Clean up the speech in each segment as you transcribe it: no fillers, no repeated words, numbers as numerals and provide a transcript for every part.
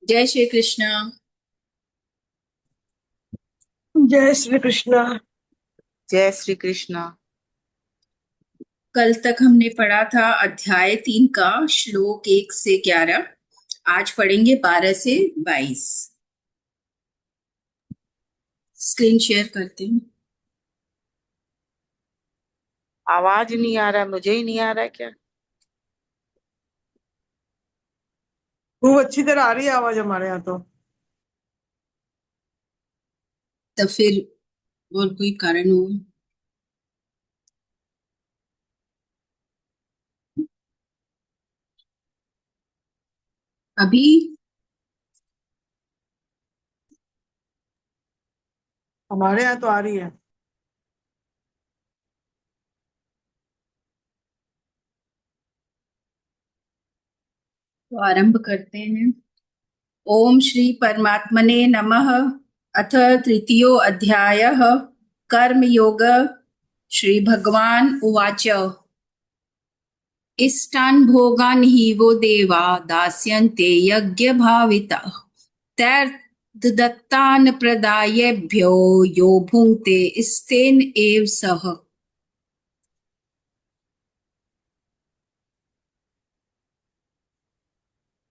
जय श्री कृष्ण। जय श्री कृष्ण। जय श्री कृष्ण। कल तक हमने पढ़ा था अध्याय 3 का श्लोक 1 से 11। आज पढ़ेंगे 12 से 22। स्क्रीन शेयर करते हैं। आवाज नहीं आ रहा, मुझे ही नहीं आ रहा क्या? खूब अच्छी तरह आ रही है आवाज हमारे यहाँ तो। तब फिर और कोई कारण हो? अभी हमारे यहाँ तो आ रही है। तो आरंभ करते हैं। ओम श्री परमात्मने नमः। अथ तृतीयो अध्यायः कर्मयोग। श्री भगवान उवाच। इष्टान् भोगान् हि वो देवा दास्यन्ते यज्ञभाविताः तैर्दत्तान् प्रदायेभ्यो यो भुङ्क्ते स्तेन एव सः।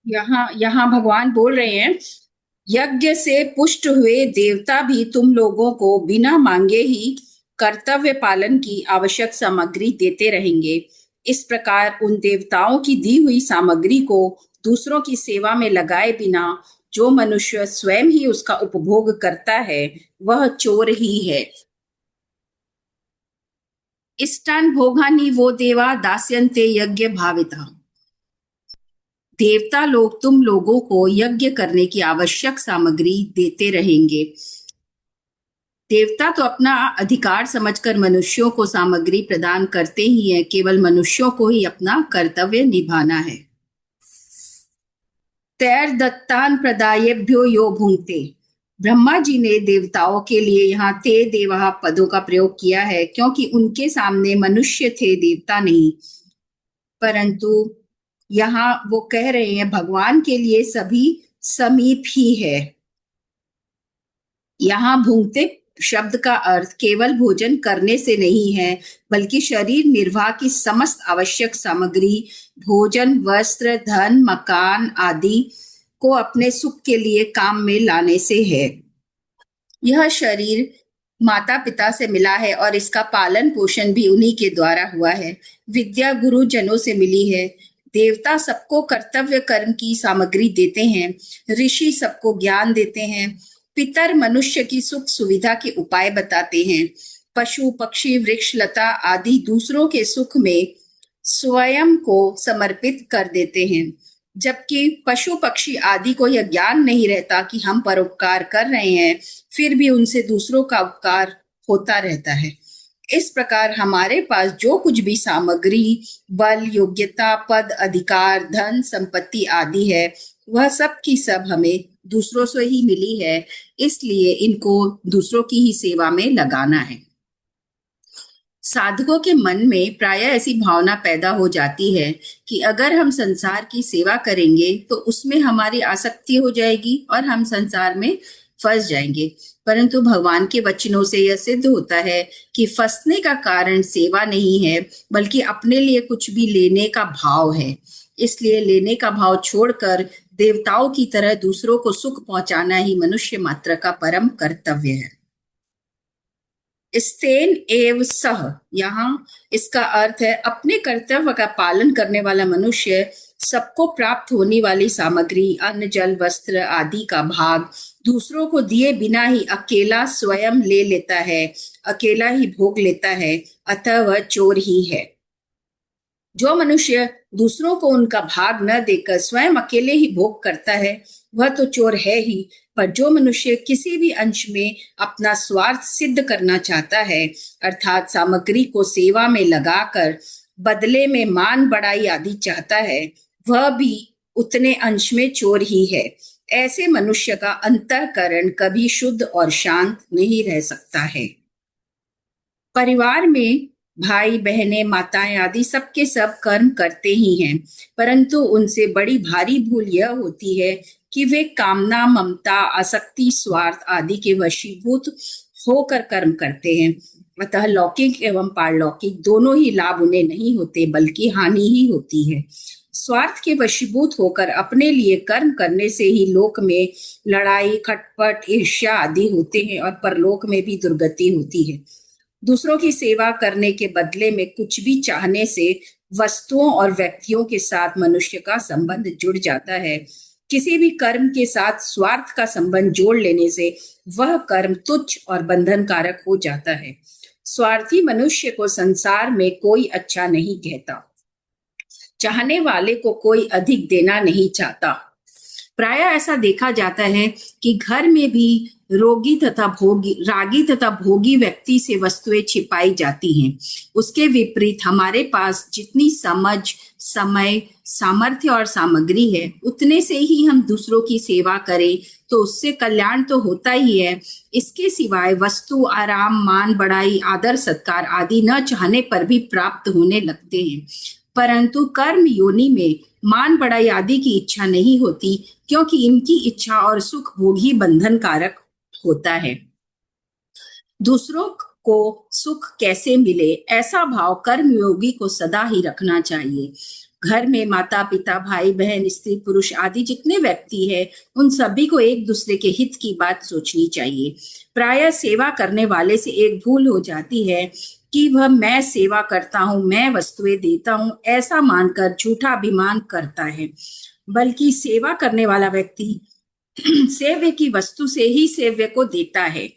यहाँ भगवान बोल रहे हैं, यज्ञ से पुष्ट हुए देवता भी तुम लोगों को बिना मांगे ही कर्तव्य पालन की आवश्यक सामग्री देते रहेंगे। इस प्रकार उन देवताओं की दी हुई सामग्री को दूसरों की सेवा में लगाए बिना जो मनुष्य स्वयं ही उसका उपभोग करता है वह चोर ही है। इष्टान् भोगानि वो देवा दास्यन्ते यज्ञ भाविता। देवता लोग तुम लोगों को यज्ञ करने की आवश्यक सामग्री देते रहेंगे। देवता तो अपना अधिकार समझकर मनुष्यों को सामग्री प्रदान करते ही हैं, केवल मनुष्यों को ही अपना कर्तव्य निभाना है। तैर दत्तान प्रदायेभ्यो यो भुंक्ते। ब्रह्मा जी ने देवताओं के लिए यहाँ ते देवः पदों का प्रयोग किया है क्योंकि उनके सामने मनुष्य थे, देवता नहीं। परंतु यहाँ वो कह रहे हैं भगवान के लिए सभी समीप ही है। यहाँ भूंगते शब्द का अर्थ केवल भोजन करने से नहीं है, बल्कि शरीर निर्वाह की समस्त आवश्यक सामग्री, भोजन, वस्त्र, धन, मकान आदि को अपने सुख के लिए काम में लाने से है। यह शरीर माता पिता से मिला है और इसका पालन पोषण भी उन्हीं के द्वारा हुआ है। विद्या गुरु जनों से मिली है। देवता सबको कर्तव्य कर्म की सामग्री देते हैं। ऋषि सबको ज्ञान देते हैं। पितर मनुष्य की सुख सुविधा के उपाय बताते हैं। पशु पक्षी वृक्ष लता आदि दूसरों के सुख में स्वयं को समर्पित कर देते हैं, जबकि पशु पक्षी आदि को यह ज्ञान नहीं रहता कि हम परोपकार कर रहे हैं, फिर भी उनसे दूसरों का उपकार होता रहता है। इस प्रकार हमारे पास जो कुछ भी सामग्री, बल, योग्यता, पद, अधिकार, धन, संपत्ति आदि है, वह सब की सब हमें दूसरों से ही मिली है, इसलिए इनको दूसरों की ही सेवा में लगाना है। साधकों के मन में प्रायः ऐसी भावना पैदा हो जाती है कि अगर हम संसार की सेवा करेंगे तो उसमें हमारी आसक्ति हो जाएगी और हम संसार में फंस जाएंगे। परंतु भगवान के वचनों से यह सिद्ध होता है कि फंसने का कारण सेवा नहीं है, बल्कि अपने लिए कुछ भी लेने का भाव है। इसलिए लेने का भाव छोड़कर देवताओं की तरह दूसरों को सुख पहुंचाना ही मनुष्य मात्र का परम कर्तव्य है। स्तेन एव सह, यहाँ इसका अर्थ है अपने कर्तव्य का पालन करने वाला मनुष्य सबको प्राप्त होने वाली सामग्री, अन्न जल वस्त्र आदि का भाग दूसरों को दिए बिना ही अकेला स्वयं ले लेता है, अकेला ही भोग लेता है, अतः वह चोर ही है। जो मनुष्य दूसरों को उनका भाग न देकर स्वयं अकेले ही भोग करता है वह तो चोर है ही, पर जो मनुष्य किसी भी अंश में अपना स्वार्थ सिद्ध करना चाहता है, अर्थात सामग्री को सेवा में लगाकर बदले में मान बढ़ाई आदि चाहता है, वह भी उतने अंश में चोर ही है। ऐसे मनुष्य का अंतःकरण कभी शुद्ध और शांत नहीं रह सकता है। परिवार में भाई बहनें माताएं आदि सबके सब कर्म करते ही हैं, परंतु उनसे बड़ी भारी भूल यह होती है कि वे कामना, ममता, आसक्ति, स्वार्थ आदि के वशीभूत होकर कर्म करते हैं। अतः लौकिक एवं पारलौकिक दोनों ही लाभ उन्हें नहीं होते, बल्कि हानि ही होती है। स्वार्थ के वशीभूत होकर अपने लिए कर्म करने से ही लोक में लड़ाई, खटपट, ईर्ष्या आदि होते हैं और परलोक में भी दुर्गति होती है। दूसरों की सेवा करने के बदले में कुछ भी चाहने से वस्तुओं और व्यक्तियों के साथ मनुष्य का संबंध जुड़ जाता है। किसी भी कर्म के साथ स्वार्थ का संबंध जोड़ लेने से वह कर्म तुच्छ और बंधनकारक हो जाता है। स्वार्थी मनुष्य को संसार में कोई अच्छा नहीं कहता, चाहने वाले को कोई अधिक देना नहीं चाहता। प्राय ऐसा देखा जाता है कि घर में भी रागी तथा भोगी व्यक्ति से वस्तुएं छिपाई जाती हैं। उसके विपरीत हमारे पास जितनी समझ, समय, सामर्थ्य और सामग्री है, उतने से ही हम दूसरों की सेवा करें तो उससे कल्याण तो होता ही है। इसके सिवाय वस्तु, आराम, मान, बड़ाई, आदर, सत्कार आदि न चाहने पर भी प्राप्त होने लगते हैं। परंतु कर्म योनि में मान, बड़ाई आदि की इच्छा नहीं होती, क्योंकि इनकी इच्छा और सुख भोग ही बंधनकारक होता है। दूसरों को सुख कैसे मिले, ऐसा भाव कर्मयोगी को सदा ही रखना चाहिए। घर में माता पिता, भाई बहन, स्त्री पुरुष आदि जितने व्यक्ति हैं, उन सभी को एक दूसरे के हित की बात सोचनी चाहिए। प्रायः सेवा करने वाले से एक भूल हो जाती है कि वह मैं सेवा करता हूँ, मैं वस्तुएं देता हूँ, ऐसा मानकर झूठा अभिमान करता है। बल्कि सेवा करने वाला व्यक्ति सेव्य की वस्तु से ही सेव्य को देता है।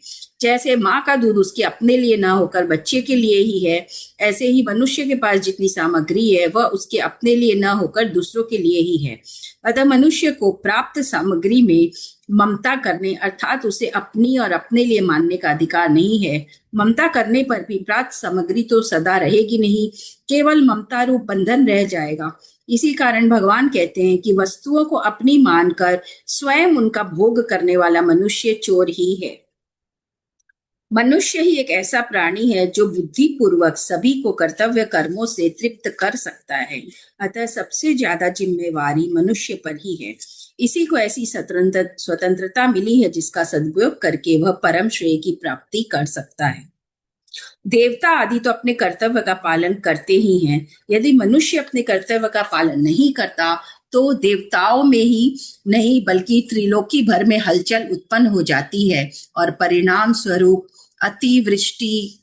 जैसे माँ का दूध उसके अपने लिए ना होकर बच्चे के लिए ही है, ऐसे ही मनुष्य के पास जितनी सामग्री है वह उसके अपने लिए ना होकर दूसरों के लिए ही है। अतः मनुष्य को प्राप्त सामग्री में ममता करने अर्थात उसे अपनी और अपने लिए मानने का अधिकार नहीं है। ममता करने पर भी प्राप्त सामग्री तो सदा रहेगी नहीं, केवल ममता रूप बंधन रह जाएगा। इसी कारण भगवान कहते हैं कि वस्तुओं को अपनी मानकर स्वयं उनका भोग करने वाला मनुष्य चोर ही है। मनुष्य ही एक ऐसा प्राणी है जो बुद्धि पूर्वक सभी को कर्तव्य कर्मों से तृप्त कर सकता है। अतः सबसे ज्यादा जिम्मेवारी मनुष्य पर ही है। इसी को ऐसी स्वतंत्रता मिली है जिसका सदुपयोग करके वह परम श्रेय की प्राप्ति कर सकता है। देवता आदि तो अपने कर्तव्य का पालन करते ही हैं। यदि मनुष्य अपने कर्तव्य का पालन नहीं करता तो देवताओं में ही नहीं बल्कि त्रिलोकी भर में हलचल उत्पन्न हो जाती है और परिणाम स्वरूप अतिवृष्टि,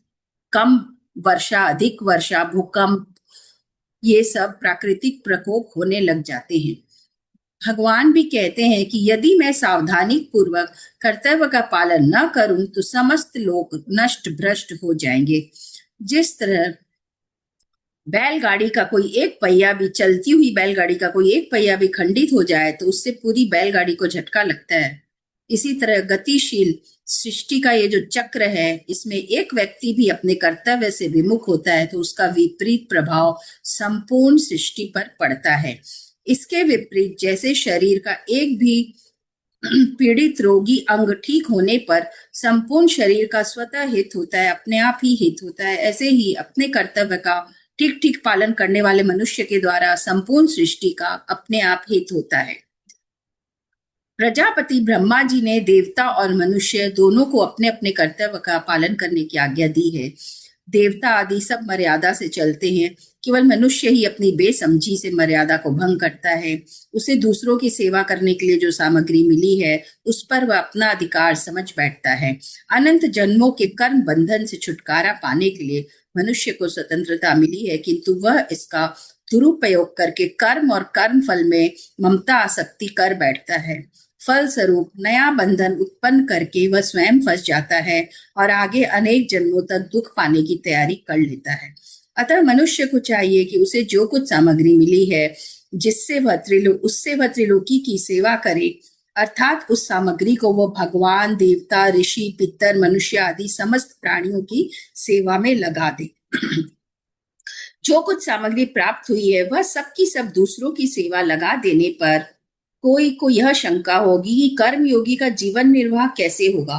कम वर्षा, अधिक वर्षा, भूकंप, ये सब प्राकृतिक प्रकोप होने लग जाते हैं। भगवान भी कहते हैं कि यदि मैं सावधानी पूर्वक कर्तव्य का पालन न करूं तो समस्त लोग नष्ट भ्रष्ट हो जाएंगे। जिस तरह बैलगाड़ी का कोई एक पहिया भी, चलती हुई बैलगाड़ी का कोई एक पहिया भी खंडित हो जाए तो उससे पूरी बैलगाड़ी को झटका लगता है। इसी तरह गतिशील सृष्टि का ये जो चक्र है, इसमें एक व्यक्ति भी अपने कर्तव्य से विमुख होता है तो उसका विपरीत प्रभाव संपूर्ण सृष्टि पर पड़ता है। इसके विपरीत जैसे शरीर का एक भी पीड़ित रोगी अंग ठीक होने पर संपूर्ण शरीर का स्वतः हित होता है, अपने आप ही हित होता है, ऐसे ही अपने कर्तव्य का ठीक ठीक पालन करने वाले मनुष्य के द्वारा संपूर्ण सृष्टि का अपने आप हित होता है। प्रजापति ब्रह्मा जी ने देवता और मनुष्य दोनों को अपने अपने कर्तव्य का पालन करने की आज्ञा दी है। देवता आदि सब मर्यादा से चलते हैं, केवल मनुष्य ही अपनी बेसमझी से मर्यादा को भंग करता है। उसे दूसरों की सेवा करने के लिए जो सामग्री मिली है उस पर वह अपना अधिकार समझ बैठता है। अनंत जन्मों के कर्म बंधन से छुटकारा पाने के लिए मनुष्य को स्वतंत्रता मिली है, किंतु वह इसका दुरुपयोग करके कर्म और कर्म फल में ममता आसक्ति कर बैठता है। फलस्वरूप नया बंधन उत्पन्न करके वह स्वयं फंस जाता है और आगे अनेक जन्मों तक दुख पाने की तैयारी कर लेता है। अतः मनुष्य को चाहिए कि उसे जो कुछ सामग्री मिली है उससे वह त्रिलोकी की सेवा करे, अर्थात उस सामग्री को वह भगवान, देवता, ऋषि, पितर, मनुष्य आदि समस्त प्राणियों की सेवा में लगा दे। जो कुछ सामग्री प्राप्त हुई है वह सबकी सब दूसरों की सेवा लगा देने पर कोई को यह शंका होगी कि कर्मयोगी का जीवन निर्वाह कैसे होगा।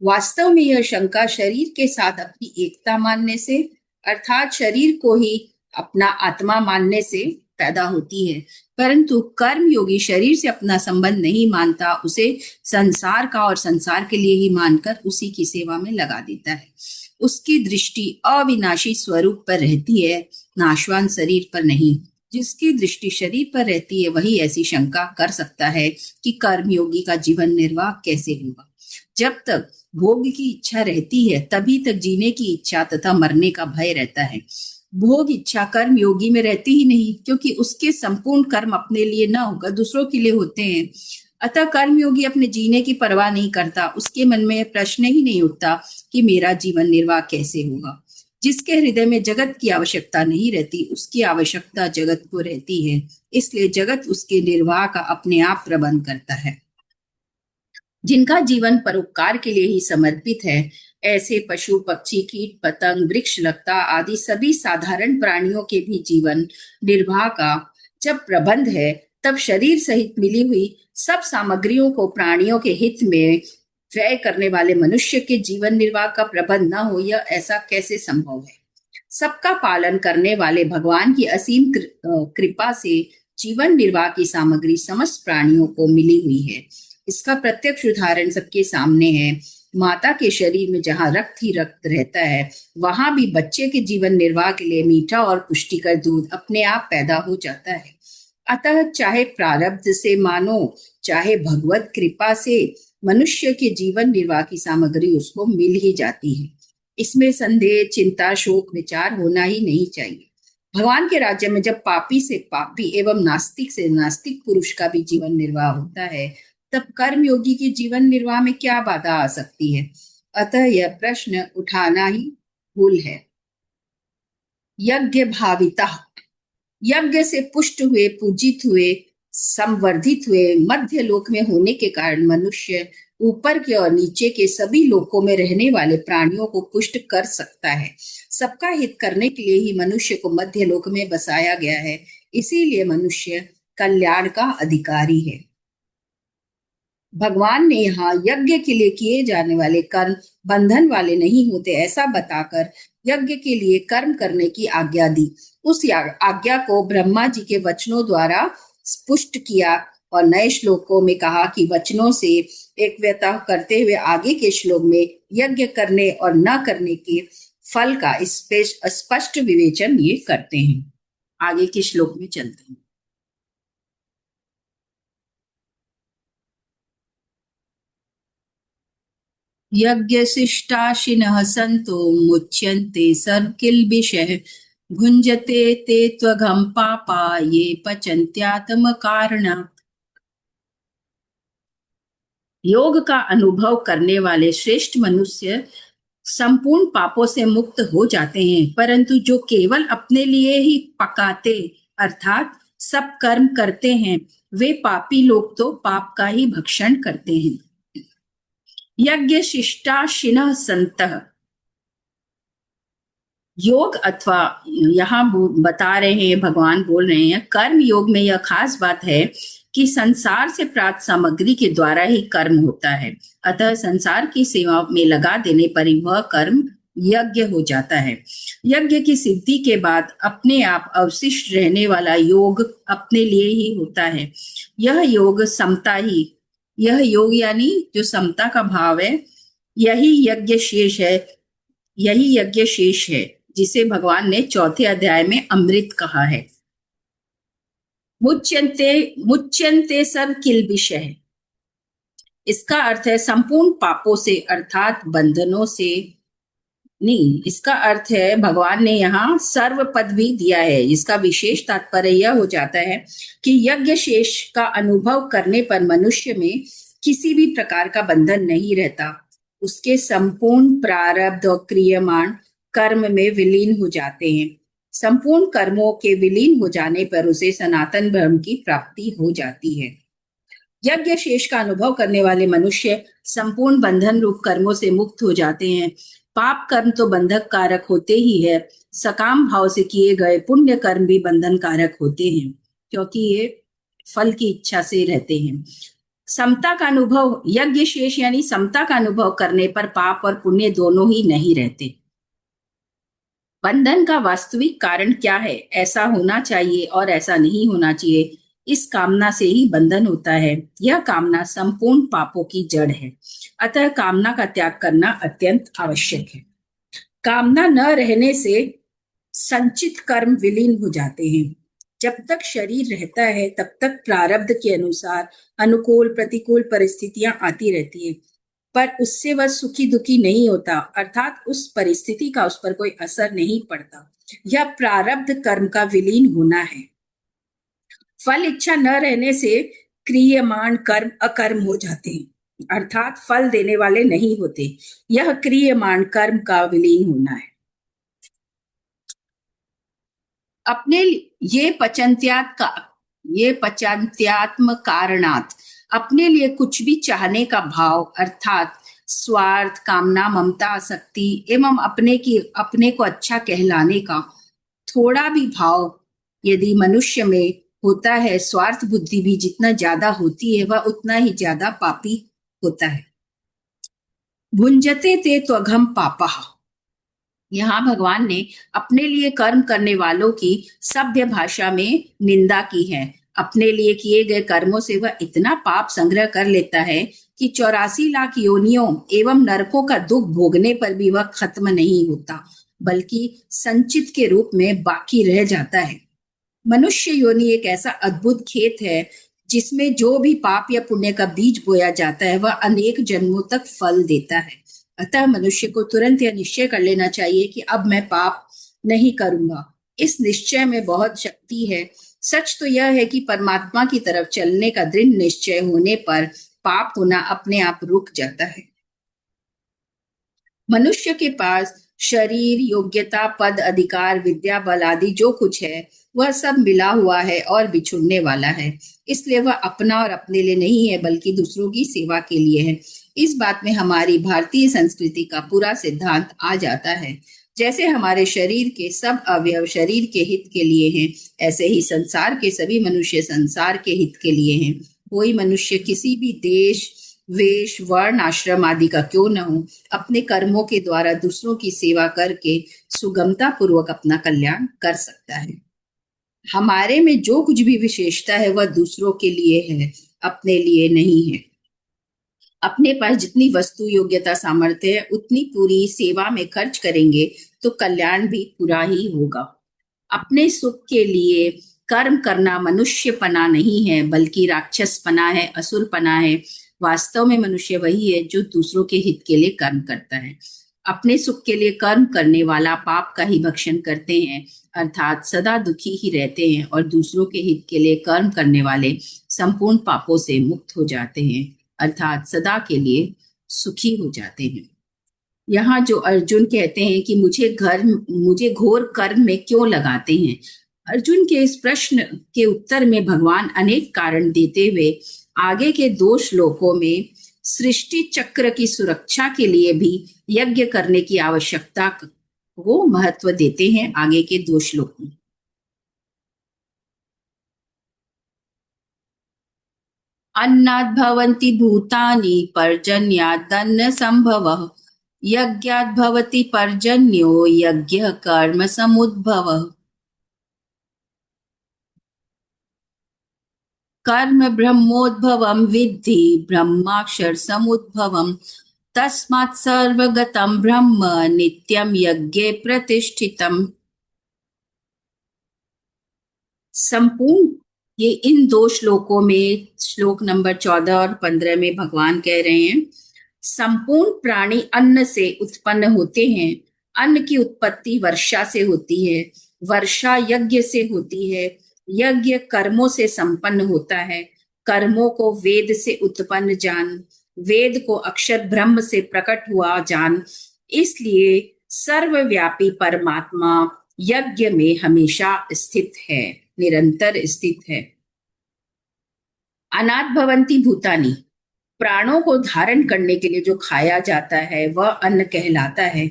वास्तव में यह शंका शरीर के साथ अपनी एकता मानने से, अर्थात शरीर को ही अपना आत्मा मानने से पैदा होती है, परंतु कर्म योगी शरीर से अपना संबंध नहीं मानता, उसे संसार का और संसार के लिए ही मानकर उसी की सेवा में लगा देता है। उसकी दृष्टि अविनाशी स्वरूप पर रहती है, नाशवान शरीर पर नहीं। जिसकी दृष्टि शरीर पर रहती है वही ऐसी शंका कर सकता है कि कर्मयोगी का जीवन निर्वाह कैसे होगा। जब तक भोग की इच्छा रहती है तभी तक जीने की इच्छा तथा मरने का भय रहता है। भोग इच्छा कर्म योगी में रहती ही नहीं, क्योंकि उसके संपूर्ण कर्म अपने लिए न होकर दूसरों के लिए होते हैं। अतः कर्मयोगी अपने जीने की परवाह नहीं करता, उसके मन में प्रश्न ही नहीं उठता कि मेरा जीवन निर्वाह कैसे होगा। जिसके हृदय में जगत की आवश्यकता नहीं रहती, उसकी आवश्यकता जगत को रहती है, इसलिए जगत उसके निर्वाह का अपने आप प्रबंध करता है। जिनका जीवन परोपकार के लिए ही समर्पित है, ऐसे पशु पक्षी कीट पतंग वृक्ष लता आदि सभी साधारण प्राणियों के भी जीवन निर्वाह का जब प्रबंध है, तब शरीर सहित मिली हुई सब सामग्रियों को प्राणियों के हित में व्यय करने वाले मनुष्य के जीवन निर्वाह का प्रबंध न हो, यह ऐसा कैसे संभव है। सबका पालन करने वाले भगवान की असीम कृपा से जीवन निर्वाह की सामग्री समस्त प्राणियों को मिली हुई है। इसका प्रत्यक्ष उदाहरण सबके सामने है। माता के शरीर में जहाँ रक्त ही रक्त रहता है, वहां भी बच्चे के जीवन निर्वाह के लिए मीठा और पुष्टिकर दूध अपने आप पैदा हो जाता है। अतः चाहे प्रारब्ध से मानो चाहे भगवत कृपा से मनुष्य के जीवन निर्वाह की सामग्री उसको मिल ही जाती है। इसमें संदेह चिंता शोक विचार होना ही नहीं चाहिए। भगवान के राज्य में जब पापी से पापी एवं नास्तिक से नास्तिक पुरुष का भी जीवन निर्वाह होता है, तब कर्मयोगी के जीवन निर्वाह में क्या बाधा आ सकती है। अतः यह प्रश्न उठाना ही भूल है। यज्ञ भाविता, यज्ञ से पुष्ट हुए पूजित हुए संवर्धित हुए मध्य लोक में होने के कारण मनुष्य ऊपर के और नीचे के सभी लोकों में रहने वाले प्राणियों को पुष्ट कर सकता है। सबका हित करने के लिए ही मनुष्य को मध्य लोक में बसाया गया है, इसीलिए मनुष्य कल्याण का अधिकारी है। भगवान ने यहाँ यज्ञ के लिए किए जाने वाले कर्म बंधन वाले नहीं होते, ऐसा बताकर यज्ञ के लिए कर्म करने की आज्ञा दी। उस आज्ञा को ब्रह्मा जी के वचनों द्वारा स्पष्ट किया और नए श्लोकों में कहा कि वचनों से एक व्यतः करते हुए आगे के श्लोक में यज्ञ करने और न करने के फल का स्पष्ट विवेचन ये करते हैं। आगे के श्लोक में चलते हैं। यज्ञशिष्टाशिनः सन्तो मुच्यन्ते सर्वकिल्बिषः भुञ्जते ते त्वघं पापा ये पचन्त्यात्मकारणात्। योग का अनुभव करने वाले श्रेष्ठ मनुष्य संपूर्ण पापों से मुक्त हो जाते हैं, परंतु जो केवल अपने लिए ही पकाते अर्थात सब कर्म करते हैं, वे पापी लोग तो पाप का ही भक्षण करते हैं। यज्ञ शिष्टाशिनः सन्तः, योग अथवा यहाँ बता रहे हैं, भगवान बोल रहे हैं, कर्म योग में यह खास बात है कि संसार से प्राप्त सामग्री के द्वारा ही कर्म होता है। अतः संसार की सेवा में लगा देने पर ही वह कर्म यज्ञ हो जाता है। यज्ञ की सिद्धि के बाद अपने आप अवशिष्ट रहने वाला योग अपने लिए ही होता है। यह योग समता ही, यह योग यानी जो समता का भाव है, यही यज्ञ शेष है, यही यज्ञ शेष है, जिसे भगवान ने चौथे अध्याय में अमृत कहा है। मुच्यन्ते सर्व किल्बिषः, इसका अर्थ है संपूर्ण पापों से अर्थात बंधनों से नहीं। इसका अर्थ है भगवान ने यहाँ सर्व पद भी दिया है, जिसका विशेष तात्पर्य यह हो जाता है कि यज्ञ शेष का अनुभव करने पर मनुष्य में किसी भी प्रकार का बंधन नहीं रहता। उसके संपूर्ण प्रारब्ध और क्रियमाण कर्म में विलीन हो जाते हैं। संपूर्ण कर्मों के विलीन हो जाने पर उसे सनातन धर्म की प्राप्ति हो जाती है। यज्ञ शेष का अनुभव करने वाले मनुष्य संपूर्ण बंधन रूप कर्मों से मुक्त हो जाते हैं। पाप कर्म तो बंधक कारक होते ही है, सकाम भाव से किए गए पुण्य कर्म भी बंधन कारक होते हैं, क्योंकि ये फल की इच्छा से रहते हैं। समता का अनुभव, यज्ञ शेष यानी समता का अनुभव करने पर पाप और पुण्य दोनों ही नहीं रहते। बंधन का वास्तविक कारण क्या है? ऐसा होना चाहिए और ऐसा नहीं होना चाहिए, इस कामना से ही बंधन होता है। यह कामना संपूर्ण पापों की जड़ है। अतः कामना का त्याग करना अत्यंत आवश्यक है। कामना न रहने से संचित कर्म विलीन हो जाते हैं। जब तक शरीर रहता है तब तक प्रारब्ध के अनुसार अनुकूल प्रतिकूल परिस्थितियां आती रहती है, पर उससे वह सुखी दुखी नहीं होता, अर्थात उस परिस्थिति का उस पर कोई असर नहीं पड़ता। यह प्रारब्ध कर्म का विलीन होना है। फल इच्छा न रहने से क्रियमाण कर्म अकर्म हो जाते हैं, अर्थात फल देने वाले नहीं होते। यह क्रियमाण कर्म का विलीन होना है। अपने ये पचंत्यात्म कारणात अपने लिए कुछ भी चाहने का भाव, अर्थात स्वार्थ, कामना, ममता, आसक्ति एवं अपने को अच्छा कहलाने का थोड़ा भी भाव यदि मनुष्य में होता है, स्वार्थ बुद्धि भी जितना ज्यादा होती है वह उतना ही ज्यादा पापी होता है। भुंजते ते त्वघम पापः। यहाँ भगवान ने अपने लिए कर्म करने वालों की सभ्य भाषा में निंदा की है। अपने लिए किए गए कर्मों से वह इतना पाप संग्रह कर लेता है कि 84 लाख योनियों एवं नरकों का दुख भोगने पर भी वह खत्म नहीं होता, बल्कि संचित के रूप में बाकी रह जाता है। मनुष्य योनि एक ऐसा अद्भुत खेत है जिसमें जो भी पाप या पुण्य का बीज बोया जाता है वह अनेक जन्मों तक फल देता है। अतः मनुष्य को तुरंत यह निश्चय कर लेना चाहिए कि अब मैं पाप नहीं करूंगा। इस निश्चय में बहुत शक्ति है। सच तो यह है कि परमात्मा की तरफ चलने का दृढ़ निश्चय होने पर पाप होना अपने आप रुक जाता है। मनुष्य के पास शरीर, योग्यता, पद, अधिकार, विद्या, बल आदि जो कुछ है वह सब मिला हुआ है और बिछुड़ने वाला है। इसलिए वह अपना और अपने लिए नहीं है बल्कि दूसरों की सेवा के लिए है। इस बात में हमारी भारतीय संस्कृति का पूरा सिद्धांत आ जाता है। जैसे हमारे शरीर के सब अवयव शरीर के हित के लिए हैं, ऐसे ही संसार के सभी मनुष्य संसार के हित के लिए हैं। कोई मनुष्य किसी भी देश, वेश, वर्ण, आश्रम आदि का क्यों न हो, अपने कर्मों के द्वारा दूसरों की सेवा करके सुगमता पूर्वक अपना कल्याण कर सकता है। हमारे में जो कुछ भी विशेषता है वह दूसरों के लिए है, अपने लिए नहीं है। अपने पास जितनी वस्तु, योग्यता, सामर्थ्य है उतनी पूरी सेवा में खर्च करेंगे तो कल्याण भी पूरा ही होगा। अपने सुख के लिए कर्म करना मनुष्यपना नहीं है बल्कि राक्षसपना है, असुरपना है। वास्तव में मनुष्य वही है जो दूसरों के हित के लिए कर्म करता है। अपने सुख के लिए कर्म करने वाला पाप का ही भक्षण करते हैं, अर्थात सदा दुखी ही रहते हैं, और दूसरों के हित के लिए कर्म करने वाले संपूर्ण पापों से मुक्त हो जाते हैं, अर्थात सदा के लिए सुखी हो जाते हैं। यहाँ जो अर्जुन कहते हैं कि मुझे घोर कर्म में क्यों लगाते हैं, अर्जुन के इस प्रश्न के उत्तर में भगवान अनेक कारण देते हुए आगे के 2 श्लोकों में सृष्टि चक्र की सुरक्षा के लिए भी यज्ञ करने की आवश्यकता को महत्व देते हैं। आगे के 2 श्लोक में अन्नाद् भवन्ति भूतानि पर्जन्यादन्न संभवः यज्ञाद् भवति पर्जन्यो यज्ञः कर्म समुद्भवः। कर्म ब्रह्मोद्भवं विद्धि ब्रह्माक्षर समुद्भवं तस्मात् सर्वगतं ब्रह्म नित्यं यज्ञे प्रतिष्ठितम्। संपूर्ण ये इन 2 श्लोकों में, श्लोक नंबर 14 और 15 में भगवान कह रहे हैं संपूर्ण प्राणी अन्न से उत्पन्न होते हैं। अन्न की उत्पत्ति वर्षा से होती है, वर्षा यज्ञ से होती है, यज्ञ कर्मों से संपन्न होता है, कर्मों को वेद से उत्पन्न जान, वेद को अक्षर ब्रह्म से प्रकट हुआ जान। इसलिए सर्वव्यापी परमात्मा यज्ञ में हमेशा स्थित है, निरंतर स्थित है। अनाद् भवन्ति भूतानि, प्राणों को धारण करने के लिए जो खाया जाता है वह अन्न कहलाता है।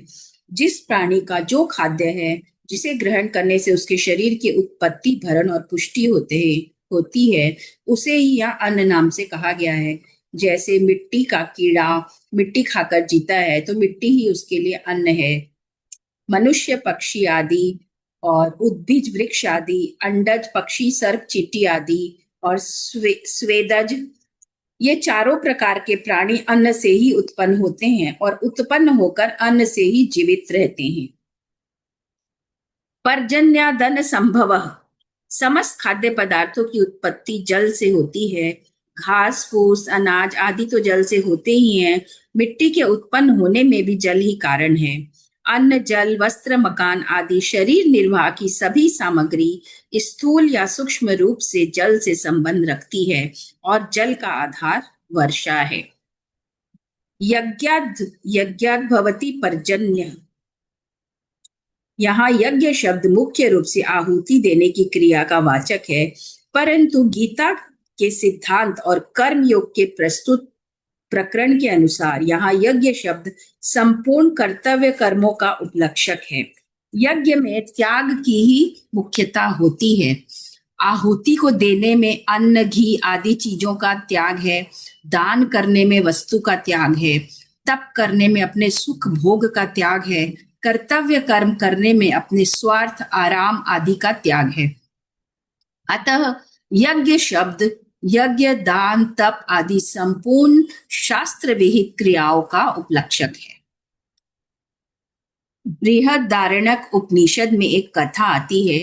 जिस प्राणी का जो खाद्य है, जिसे ग्रहण करने से उसके शरीर की उत्पत्ति, भरण और पुष्टि होती है, उसे ही यह अन्न नाम से कहा गया है। जैसे मिट्टी का कीड़ा मिट्टी खाकर जीता है तो मिट्टी ही उसके लिए अन्न है। मनुष्य, पक्षी आदि और उद्भिज वृक्ष आदि, अंडज पक्षी, सर्प, चींटी आदि और स्वेदज, ये चारों प्रकार के प्राणी अन्न से ही उत्पन्न होते हैं और उत्पन्न होकर अन्न से ही जीवित रहते हैं। पर्जन्यादन संभव, समस्त खाद्य पदार्थों की उत्पत्ति जल से होती है। घास फूस अनाज आदि तो जल से होते ही हैं। मिट्टी के उत्पन्न होने में भी जल ही कारण है। अन्न, जल, वस्त्र, मकान आदि शरीर निर्वाह की सभी सामग्री स्थूल या सूक्ष्म रूप से जल से संबंध रखती है और जल का आधार वर्षा है। यज्ञाद भवति पर्जन्य, यहाँ यज्ञ शब्द मुख्य रूप से आहुति देने की क्रिया का वाचक है, परंतु गीता के सिद्धांत और कर्म योग के प्रस्तुत प्रकरण के अनुसार यहाँ यज्ञ शब्द संपूर्ण कर्तव्य कर्मों का उपलक्षक है। यज्ञ में त्याग की ही मुख्यता होती है। आहुति को देने में अन्न, घी आदि चीजों का त्याग है। दान करने में वस्तु का त्याग है। तप करने में अपने सुख भोग का त्याग है। कर्तव्य कर्म करने में अपने स्वार्थ, आराम आदि का त्याग है। अतः यज्ञ शब्द यज्ञ, दान, तप आदि संपूर्ण शास्त्र विहित क्रियाओं का उपलक्षक है। बृहदारण्यक उपनिषद में एक कथा आती है।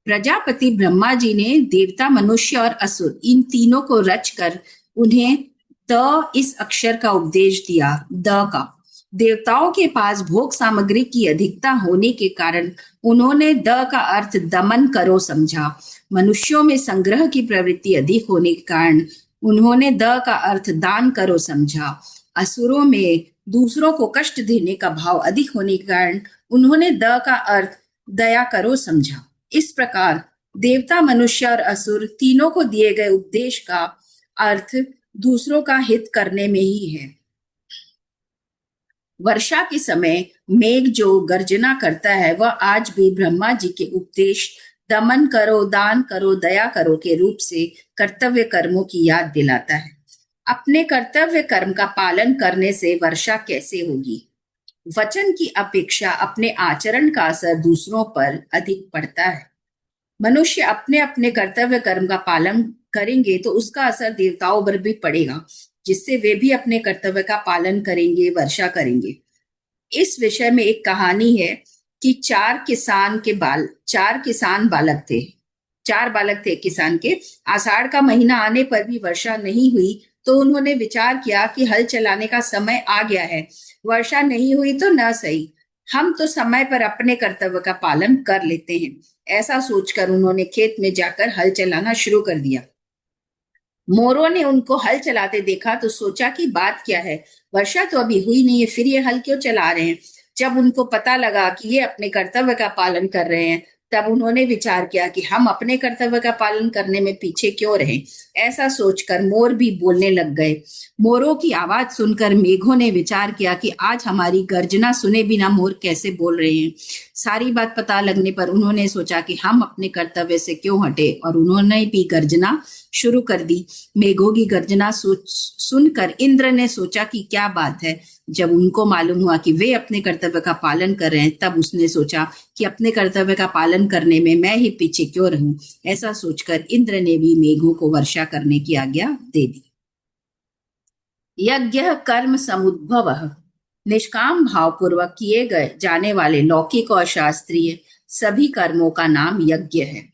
प्रजापति ब्रह्मा जी ने देवता, मनुष्य और असुर इन तीनों को रचकर उन्हें द इस अक्षर का उपदेश दिया, द का। देवताओं के पास भोग सामग्री की अधिकता होने के कारण उन्होंने द का अर्थ दमन करो समझा। मनुष्यों में संग्रह की प्रवृत्ति अधिक होने के कारण उन्होंने द का अर्थ दान करो समझा। असुरों में दूसरों को कष्ट देने का भाव अधिक होने के कारण उन्होंने द का अर्थ दया करो समझा। इस प्रकार देवता, मनुष्य और असुर तीनों को दिए गए उपदेश का अर्थ दूसरों का हित करने में ही है। वर्षा के समय मेघ जो गर्जना करता है वह आज भी ब्रह्मा जी के उपदेश दमन करो, दान करो, दया करो के रूप से कर्तव्य कर्मों की याद दिलाता है। अपने कर्तव्य कर्म का पालन करने से वर्षा कैसे होगी? वचन की अपेक्षा अपने आचरण का असर दूसरों पर अधिक पड़ता है। मनुष्य अपने अपने कर्तव्य कर्म का पालन करेंगे तो उसका असर देवताओं पर भी पड़ेगा, जिससे वे भी अपने कर्तव्य का पालन करेंगे, वर्षा करेंगे। इस विषय में एक कहानी है कि चार किसान बालक थे। चार बालक थे किसान के। आषाढ़ का महीना आने पर भी वर्षा नहीं हुई तो उन्होंने विचार किया कि हल चलाने का समय आ गया है। वर्षा नहीं हुई तो न सही, हम तो समय पर अपने कर्तव्य का पालन कर लेते हैं। ऐसा सोचकर उन्होंने खेत में जाकर हल चलाना शुरू कर दिया। मोरों ने उनको हल चलाते देखा तो सोचा कि बात क्या है, वर्षा तो अभी हुई नहीं है, फिर ये हल क्यों चला रहे हैं। जब उनको पता लगा कि ये अपने कर्तव्य का पालन कर रहे हैं तब उन्होंने विचार किया कि हम अपने कर्तव्य का पालन करने में पीछे क्यों रहें। ऐसा सोचकर मोर भी बोलने लग गए। मोरों की आवाज सुनकर मेघों ने विचार किया कि आज हमारी गर्जना सुने बिना मोर कैसे बोल रहे हैं। सारी बात पता लगने पर उन्होंने सोचा कि हम अपने कर्तव्य से क्यों हटे और उन्होंने भी गर्जना शुरू कर दी। मेघों की गर्जना सुनकर इंद्र ने सोचा कि क्या बात है। जब उनको मालूम हुआ कि वे अपने कर्तव्य का पालन कर रहे हैं तब उसने सोचा कि अपने कर्तव्य का पालन करने में मैं ही पीछे क्यों रहूं। ऐसा सोचकर इंद्र ने भी मेघों को वर्षा करने की आज्ञा दे दी। यज्ञ कर्म समुद्भव, निष्काम भाव पूर्वक किए गए जाने वाले लौकिक और शास्त्रीय सभी कर्मों का नाम यज्ञ है।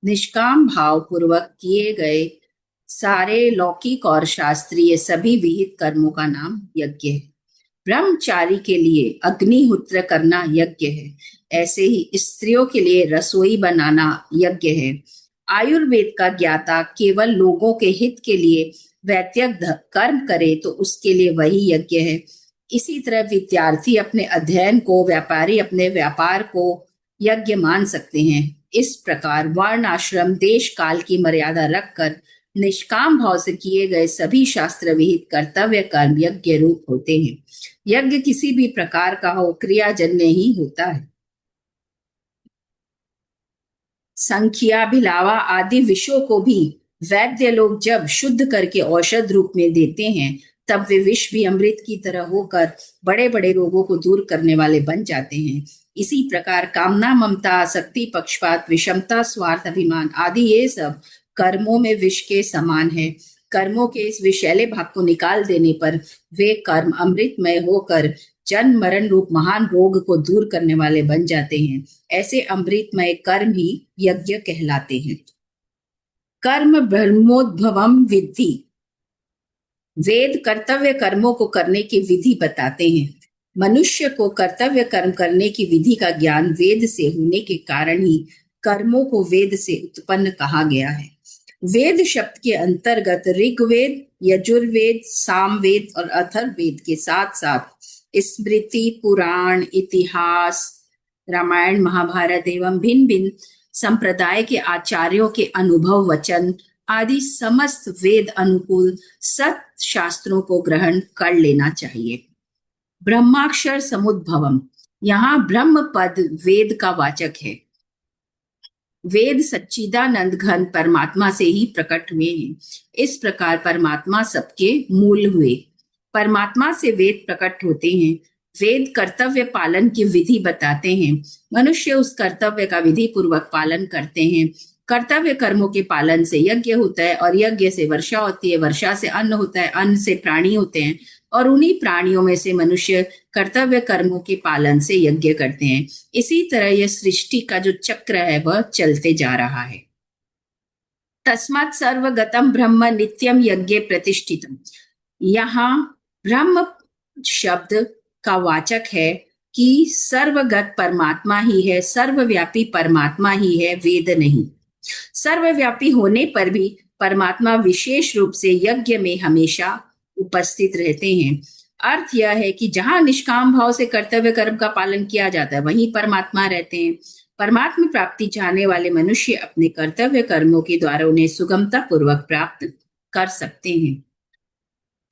निष्काम भाव पूर्वक किए गए सारे लौकिक और शास्त्रीय सभी विहित कर्मों का नाम यज्ञ है। ब्रह्मचारी के लिए अग्निहोत्र करना यज्ञ है। ऐसे ही स्त्रियों के लिए रसोई बनाना यज्ञ है। आयुर्वेद का ज्ञाता केवल लोगों के हित के लिए वैद्यक कर्म करे तो उसके लिए वही यज्ञ है। इसी तरह विद्यार्थी अपने अध्ययन को, व्यापारी अपने व्यापार को यज्ञ मान सकते हैं। इस प्रकार वर्ण, आश्रम, देश, काल की मर्यादा रखकर निष्काम भाव से किए गए सभी शास्त्र विहित कर्तव्य कर्म यज्ञ रूप होते हैं। यज्ञ किसी भी प्रकार का हो, क्रियाजन्य ही होता है। संख्या, भिलावा आदि विषयों को भी वैद्य लोग जब शुद्ध करके औषध रूप में देते हैं तब वे विष भी अमृत की तरह होकर बड़े बड़े रोगों को दूर करने वाले बन जाते हैं। इसी प्रकार कामना, ममता, आसक्ति, पक्षपात, विषमता, स्वार्थ, अभिमान आदि ये सब कर्मों में विष के समान है। कर्मों के इस विषैले भाग को निकाल देने पर वे कर्म अमृतमय होकर जन्म मरण रूप महान रोग को दूर करने वाले बन जाते हैं। ऐसे अमृतमय कर्म ही यज्ञ कहलाते हैं। कर्म ब्रह्मोद्भवम विद्धि। वेद कर्तव्य कर्मों को करने की विधि बताते हैं। मनुष्य को कर्तव्य कर्म करने की विधि का ज्ञान वेद से होने के कारण ही कर्मों को वेद से उत्पन्न कहा गया है। वेद शब्द के अंतर्गत ऋग्वेद, यजुर्वेद, सामवेद और अथर्ववेद के साथ साथ स्मृति, पुराण, इतिहास, रामायण, महाभारत एवं भिन्न भिन्न संप्रदाय के आचार्यों के अनुभव वचन आदि समस्त वेद अनुकूल सत शास्त्रों को ग्रहण कर लेना चाहिए। ब्रह्माक्षर समुद्भवम। यहाँ ब्रह्म पद वेद का वाचक है। वेद सच्चिदानंद घन परमात्मा से ही प्रकट हुए हैं। इस प्रकार परमात्मा सबके मूल हुए। परमात्मा से वेद प्रकट होते हैं। वेद कर्तव्य पालन की विधि बताते हैं। मनुष्य उस कर्तव्य का विधि पूर्वक पालन करते हैं। कर्तव्य कर्मों के पालन से यज्ञ होता है और यज्ञ से वर्षा होती है, वर्षा से अन्न होता है, अन्न से प्राणी होते हैं और उन्हीं प्राणियों में से मनुष्य कर्तव्य कर्मों के पालन से यज्ञ करते हैं। इसी तरह यह सृष्टि का जो चक्र है वह चलते जा रहा है। तस्मात् सर्वगतम ब्रह्म नित्यम यज्ञ प्रतिष्ठितम। यहाँ ब्रह्म शब्द का वाचक है कि सर्वगत परमात्मा ही है, सर्वव्यापी परमात्मा ही है, वेद नहीं। सर्वव्यापी होने पर भी परमात्मा विशेष रूप से यज्ञ में हमेशा उपस्थित रहते हैं। अर्थ यह है कि जहां निष्काम भाव से कर्तव्य कर्म का पालन किया जाता है वहीं परमात्मा रहते हैं। परमात्मा प्राप्ति चाहने वाले मनुष्य अपने कर्तव्य कर्मों के द्वारा उन्हें सुगमता पूर्वक प्राप्त कर सकते हैं।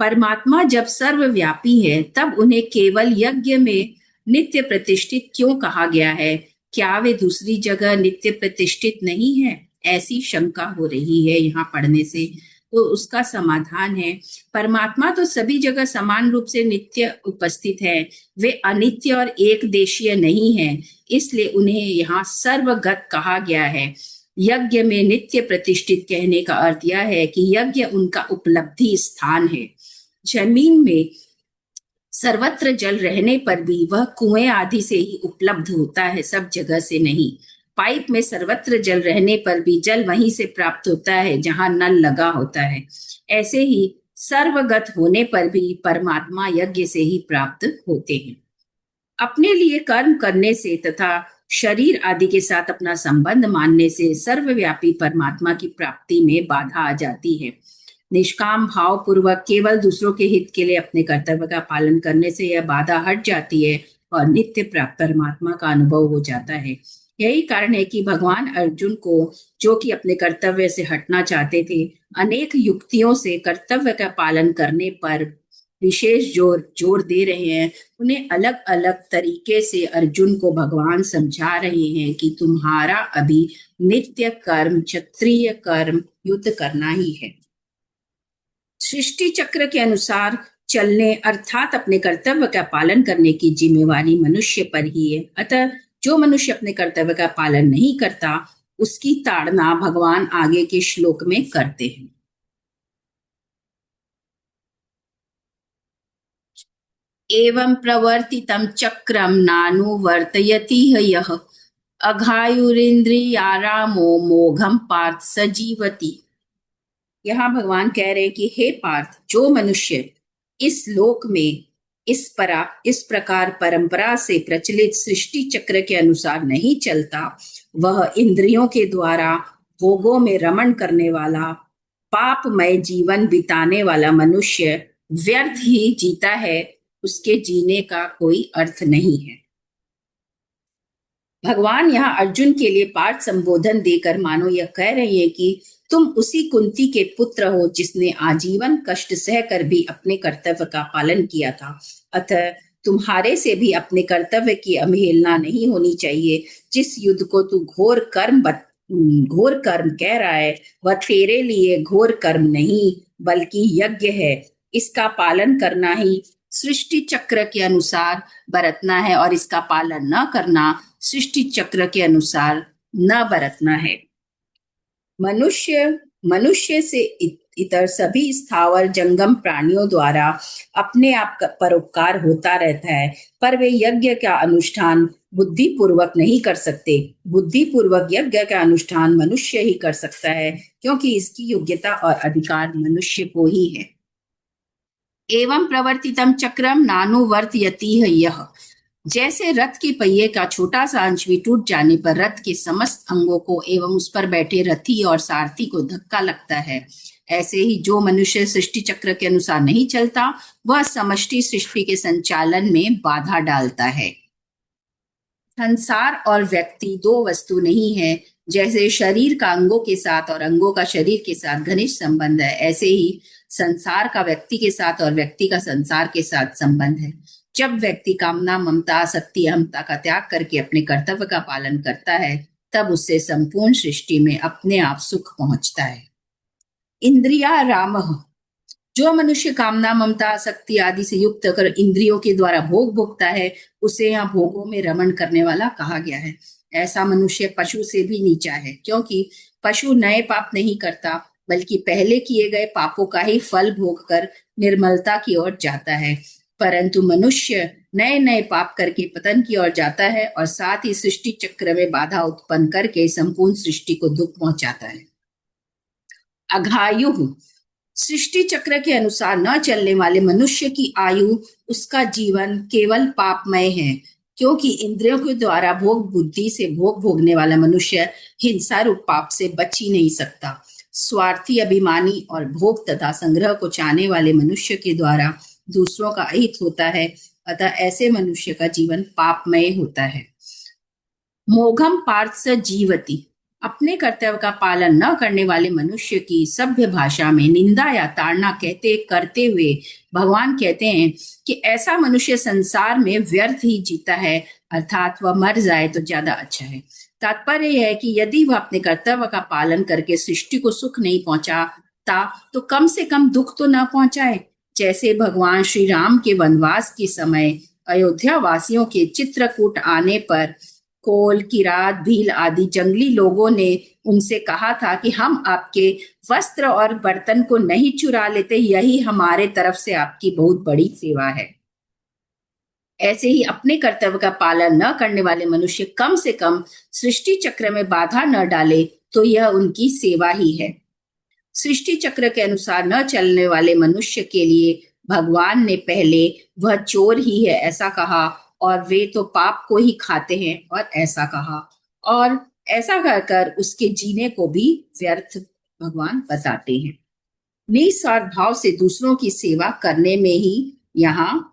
परमात्मा जब सर्वव्यापी है तब उन्हें केवल यज्ञ में नित्य प्रतिष्ठित क्यों कहा गया है? क्या वे दूसरी जगह नित्य प्रतिष्ठित नहीं है? ऐसी शंका हो रही है यहाँ पढ़ने से। तो उसका समाधान है, परमात्मा तो सभी जगह समान रूप से नित्य उपस्थित है। वे अनित्य और एक देशीय नहीं है, इसलिए उन्हें यहाँ सर्वगत कहा गया है। यज्ञ में नित्य प्रतिष्ठित कहने का अर्थ यह है कि यज्ञ उनका उपलब्धि स्थान है। जमीन में सर्वत्र जल रहने पर भी वह कुएं आदि से ही उपलब्ध होता है, सब जगह से नहीं। पाइप में सर्वत्र जल रहने पर भी जल वहीं से प्राप्त होता है जहां नल लगा होता है। ऐसे ही सर्वगत होने पर भी परमात्मा यज्ञ से ही प्राप्त होते हैं। अपने लिए कर्म करने से तथा शरीर आदि के साथ अपना संबंध मानने से सर्वव्यापी परमात्मा की प्राप्ति में बाधा आ जाती है। निष्काम भाव पूर्वक केवल दूसरों के हित के लिए अपने कर्तव्य का पालन करने से यह बाधा हट जाती है और नित्य प्राप्त परमात्मा का अनुभव हो जाता है। यही कारण है कि भगवान अर्जुन को, जो कि अपने कर्तव्य से हटना चाहते थे, अनेक युक्तियों से कर्तव्य का पालन करने पर विशेष जोर दे रहे हैं। उन्हें अलग अलग तरीके से अर्जुन को भगवान समझा रहे हैं कि तुम्हारा अभी नित्य कर्म, क्षत्रिय कर्म युद्ध करना ही है। सृष्टि चक्र के अनुसार चलने अर्थात अपने कर्तव्य का पालन करने की जिम्मेवारी मनुष्य पर ही है। अतः जो मनुष्य अपने कर्तव्य का पालन नहीं करता उसकी ताड़ना भगवान आगे के श्लोक में करते हैं। एवं प्रवर्तितं चक्रम नानुवर्तयति यः अघायुरिन्द्रियारामो मोघम पार्थ सजीवति। यहाँ भगवान कह रहे हैं कि हे पार्थ, जो मनुष्य इस लोक में इस प्रकार परंपरा से प्रचलित सृष्टि चक्र के अनुसार नहीं चलता, वह इंद्रियों के द्वारा भोगों में रमण करने वाला पापमय जीवन बिताने वाला मनुष्य व्यर्थ ही जीता है, उसके जीने का कोई अर्थ नहीं है। भगवान यहाँ अर्जुन के लिए पाठ संबोधन देकर मानो यह कह रहे हैं कि तुम उसी कुंती के पुत्र हो जिसने आजीवन कष्ट सहकर भी अपने कर्तव्य का पालन किया था। अतः तुम्हारे से भी अपने कर्तव्य की अवहेलना नहीं होनी चाहिए। जिस युद्ध को तू घोर कर्म कह रहा है वह तेरे लिए घोर कर्म नहीं बल्कि यज्ञ है। इसका पालन करना ही सृष्टि चक्र के अनुसार बरतना है और इसका पालन न करना सृष्टि चक्र के अनुसार न बरतना है। मनुष्य से इतर सभी स्थावर जंगम प्राणियों द्वारा अपने आप का परोपकार होता रहता है, पर वे यज्ञ का अनुष्ठान बुद्धि पूर्वक नहीं कर सकते। बुद्धि पूर्वक यज्ञ का अनुष्ठान मनुष्य ही कर सकता है, क्योंकि इसकी योग्यता और अधिकार मनुष्य को ही है। एवं प्रवर्तितम चक्रम नानुवर्तयति यह, जैसे रथ के पहिए का छोटा सा अंश भी टूट जाने पर रथ के समस्त अंगों को एवं उस पर बैठे रथी और सारथी को धक्का लगता है, ऐसे ही जो मनुष्य सृष्टि चक्र के अनुसार नहीं चलता वह समष्टि सृष्टि के संचालन में बाधा डालता है। संसार और व्यक्ति दो वस्तु नहीं है। जैसे शरीर का अंगों के साथ और अंगों का शरीर के साथ घनिष्ठ संबंध है, ऐसे ही संसार का व्यक्ति के साथ और व्यक्ति का संसार के साथ संबंध है। जब व्यक्ति कामना, ममता, आसक्ति, अहंता का त्याग करके अपने कर्तव्य का पालन करता है, तब उससे संपूर्ण सृष्टि में अपने आप सुख पहुंचता है। इंद्रिया रामः, जो मनुष्य कामना, ममता, आसक्ति आदि से युक्त कर इंद्रियों के द्वारा भोग भोगता है, उसे यहाँ भोगों में रमण करने वाला कहा गया है। ऐसा मनुष्य पशु से भी नीचा है, क्योंकि पशु नए पाप नहीं करता, बल्कि पहले किए गए पापों का ही फल भोगकर निर्मलता की ओर जाता है। परंतु मनुष्य नए नए पाप करके पतन की ओर जाता है और साथ ही सृष्टि चक्र में बाधा उत्पन्न करके संपूर्ण सृष्टि को दुख पहुंचाता है। अघायु, सृष्टि चक्र के अनुसार न चलने वाले मनुष्य की आयु, उसका जीवन केवल पापमय है, क्योंकि इंद्रियों के द्वारा भोग बुद्धि से भोग भोगने वाला मनुष्य हिंसा रूप पाप से बच ही नहीं सकता। स्वार्थी, अभिमानी और भोग तथा संग्रह को चाहने वाले मनुष्य के द्वारा दूसरों का अहित होता है, अतः ऐसे मनुष्य का जीवन पापमय होता है। मोघम पार्थ स जीवति, अपने कर्तव्य का पालन न करने वाले मनुष्य की सभ्य भाषा में निंदा या ताड़ना करते हुए भगवान कहते हैं कि ऐसा मनुष्य संसार में व्यर्थ ही जीता है, अर्थात वह मर जाए तो ज्यादा अच्छा है। तात्पर्य यह है कि यदि वह अपने कर्तव्य का पालन करके सृष्टि को सुख नहीं पहुंचाता तो कम से कम दुख तो न पहुंचाए। जैसे भगवान श्री राम के वनवास के समय अयोध्या वासियों के चित्रकूट आने पर कोल, किरात, भील आदि जंगली लोगों ने उनसे कहा था कि हम आपके वस्त्र और बर्तन को नहीं चुरा लेते, यही हमारे तरफ से आपकी बहुत बड़ी सेवा है। ऐसे ही अपने कर्तव्य का पालन न करने वाले मनुष्य कम से कम सृष्टि चक्र में बाधा न डाले तो यह उनकी सेवा ही है। सृष्टि चक्र के अनुसार न चलने वाले मनुष्य के लिए भगवान ने पहले वह चोर ही है ऐसा कहा, और वे तो पाप को ही खाते हैं और ऐसा कहा, और ऐसा कहकर उसके जीने को भी व्यर्थ भगवान बताते हैं। निस्वार्थ भाव से दूसरों की सेवा करने में ही यहाँ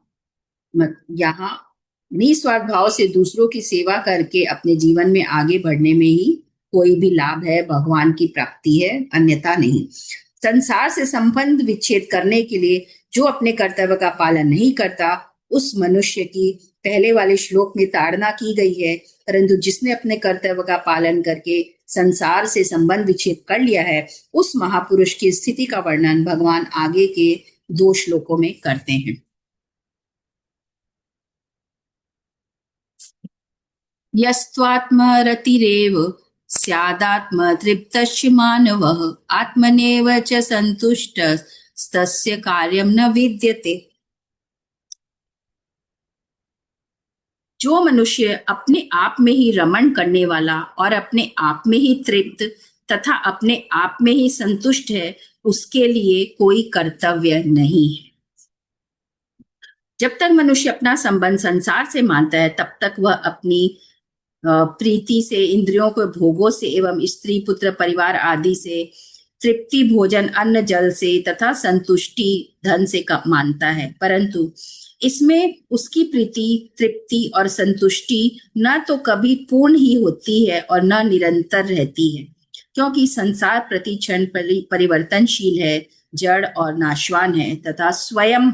निस्वार्थ भाव से दूसरों की सेवा करके अपने जीवन में आगे बढ़ने में ही कोई भी लाभ है, भगवान की प्राप्ति है, अन्यथा नहीं। संसार से संबंध विच्छेद करने के लिए जो अपने कर्तव्य का पालन नहीं करता, उस मनुष्य की पहले वाले श्लोक में ताड़ना की गई है, परंतु जिसने अपने कर्तव्य का पालन करके संसार से संबंध विच्छेद कर लिया है, उस महापुरुष की स्थिति का वर्णन भगवान आगे के 2 श्लोकों में करते हैं। यस्त्वात्मरतिरेव स्यादात्म तृप्तस्य मानवः आत्मनेव च संतुष्टस्तस्य कार्यं न विद्यते। जो मनुष्य अपने आप में ही रमण करने वाला और अपने आप में ही तृप्त तथा अपने आप में ही संतुष्ट है, उसके लिए कोई कर्तव्य नहीं है। जब तक मनुष्य अपना संबंध संसार से मानता है, तब तक वह अपनी प्रीति से, इंद्रियों के भोगों से एवं स्त्री, पुत्र, परिवार आदि से तृप्ति, भोजन, अन्न, जल से तथा संतुष्टि, धन से मानता है। परंतु इसमें उसकी प्रीति, तृप्ति और संतुष्टि न तो कभी पूर्ण ही होती है और न निरंतर रहती है, क्योंकि संसार प्रति क्षण परिवर्तनशील है, जड़ और नाशवान है, तथा स्वयं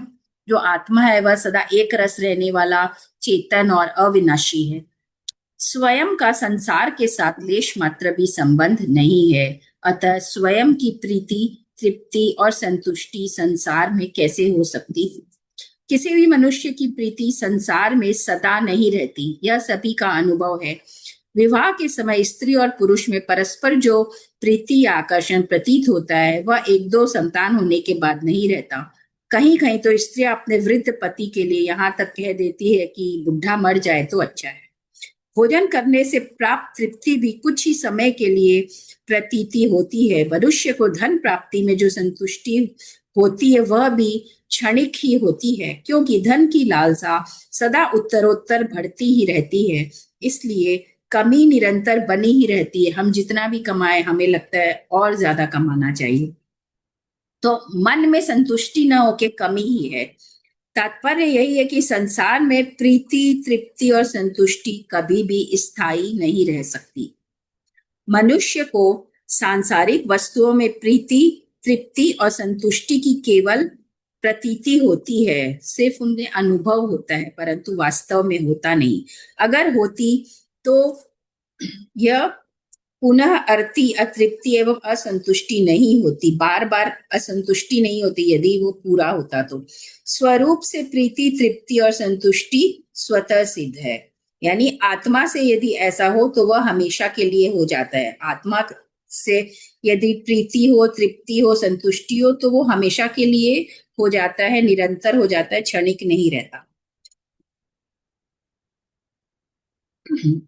जो आत्मा है वह सदा एक रस रहने वाला, चेतन और अविनाशी है। स्वयं का संसार के साथ लेश मात्र भी संबंध नहीं है, अतः स्वयं की प्रीति, तृप्ति और संतुष्टि संसार में कैसे हो सकती है? किसी भी मनुष्य की प्रीति संसार में सदा नहीं रहती, यह सभी का अनुभव है। विवाह के समय स्त्री और पुरुष में परस्पर जो प्रीति या आकर्षण प्रतीत होता है वह एक दो संतान होने के बाद नहीं रहता। कहीं कहीं तो स्त्रियां अपने वृद्ध पति के लिए यहाँ तक कह देती है कि बुढ़ा मर जाए तो अच्छा है। भोजन करने से प्राप्त तृप्ति भी कुछ ही समय के लिए प्रतीति होती है। मनुष्य को धन प्राप्ति में जो संतुष्टि होती है वह भी क्षणिक ही होती है, क्योंकि धन की लालसा सदा उत्तरोत्तर बढ़ती ही रहती है। इसलिए कमी निरंतर बनी ही रहती है। हम जितना भी कमाए हमें लगता है और ज्यादा कमाना चाहिए, तो मन में संतुष्टि न होके कमी ही है। तात्पर्य यही है कि संसार में प्रीति, तृप्ति और संतुष्टि कभी भी स्थायी नहीं रह सकती। मनुष्य को सांसारिक वस्तुओं में प्रीति, तृप्ति और संतुष्टि की केवल प्रतीति होती है, सिर्फ उनमें अनुभव होता है, परंतु वास्तव में होता नहीं। अगर होती तो यह पुनः अर्थी, अतृप्ति एवं असंतुष्टि नहीं होती, बार बार असंतुष्टि नहीं होती यदि वो पूरा होता तो। स्वरूप से प्रीति, तृप्ति और संतुष्टि स्वतः सिद्ध है, यानी आत्मा से यदि ऐसा हो तो वह हमेशा के लिए हो जाता है। आत्मा से यदि प्रीति हो, तृप्ति हो, संतुष्टि हो तो वो हमेशा के लिए हो जाता है, निरंतर हो जाता है, क्षणिक नहीं रहता।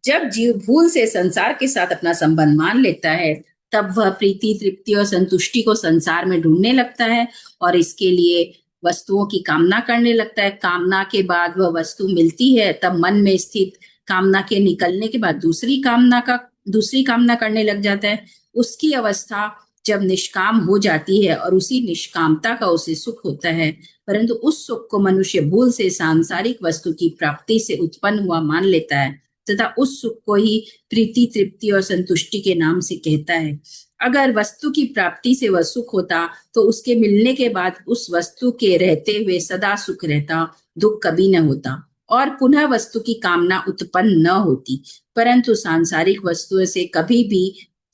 जब जीव भूल से संसार के साथ अपना संबंध मान लेता है तब वह प्रीति, तृप्ति और संतुष्टि को संसार में ढूंढने लगता है और इसके लिए वस्तुओं की कामना करने लगता है। कामना के बाद वह वस्तु मिलती है, तब मन में स्थित कामना के निकलने के बाद दूसरी कामना करने लग जाता है। उसकी अवस्था जब निष्काम हो जाती है और उसी निष्कामता का उसे सुख होता है, परंतु उस सुख को मनुष्य भूल से सांसारिक वस्तु की प्राप्ति से उत्पन्न हुआ मान लेता है तथा उस सुख को ही प्रीति, तृप्ति और संतुष्टि के नाम से कहता है। अगर वस्तु की प्राप्ति से वह सुख होता तो उसके मिलने के बाद उस वस्तु के रहते हुए सदा सुख रहता, दुख कभी न होता और पुनः वस्तु की कामना उत्पन्न न होती। परंतु सांसारिक वस्तुओं से कभी भी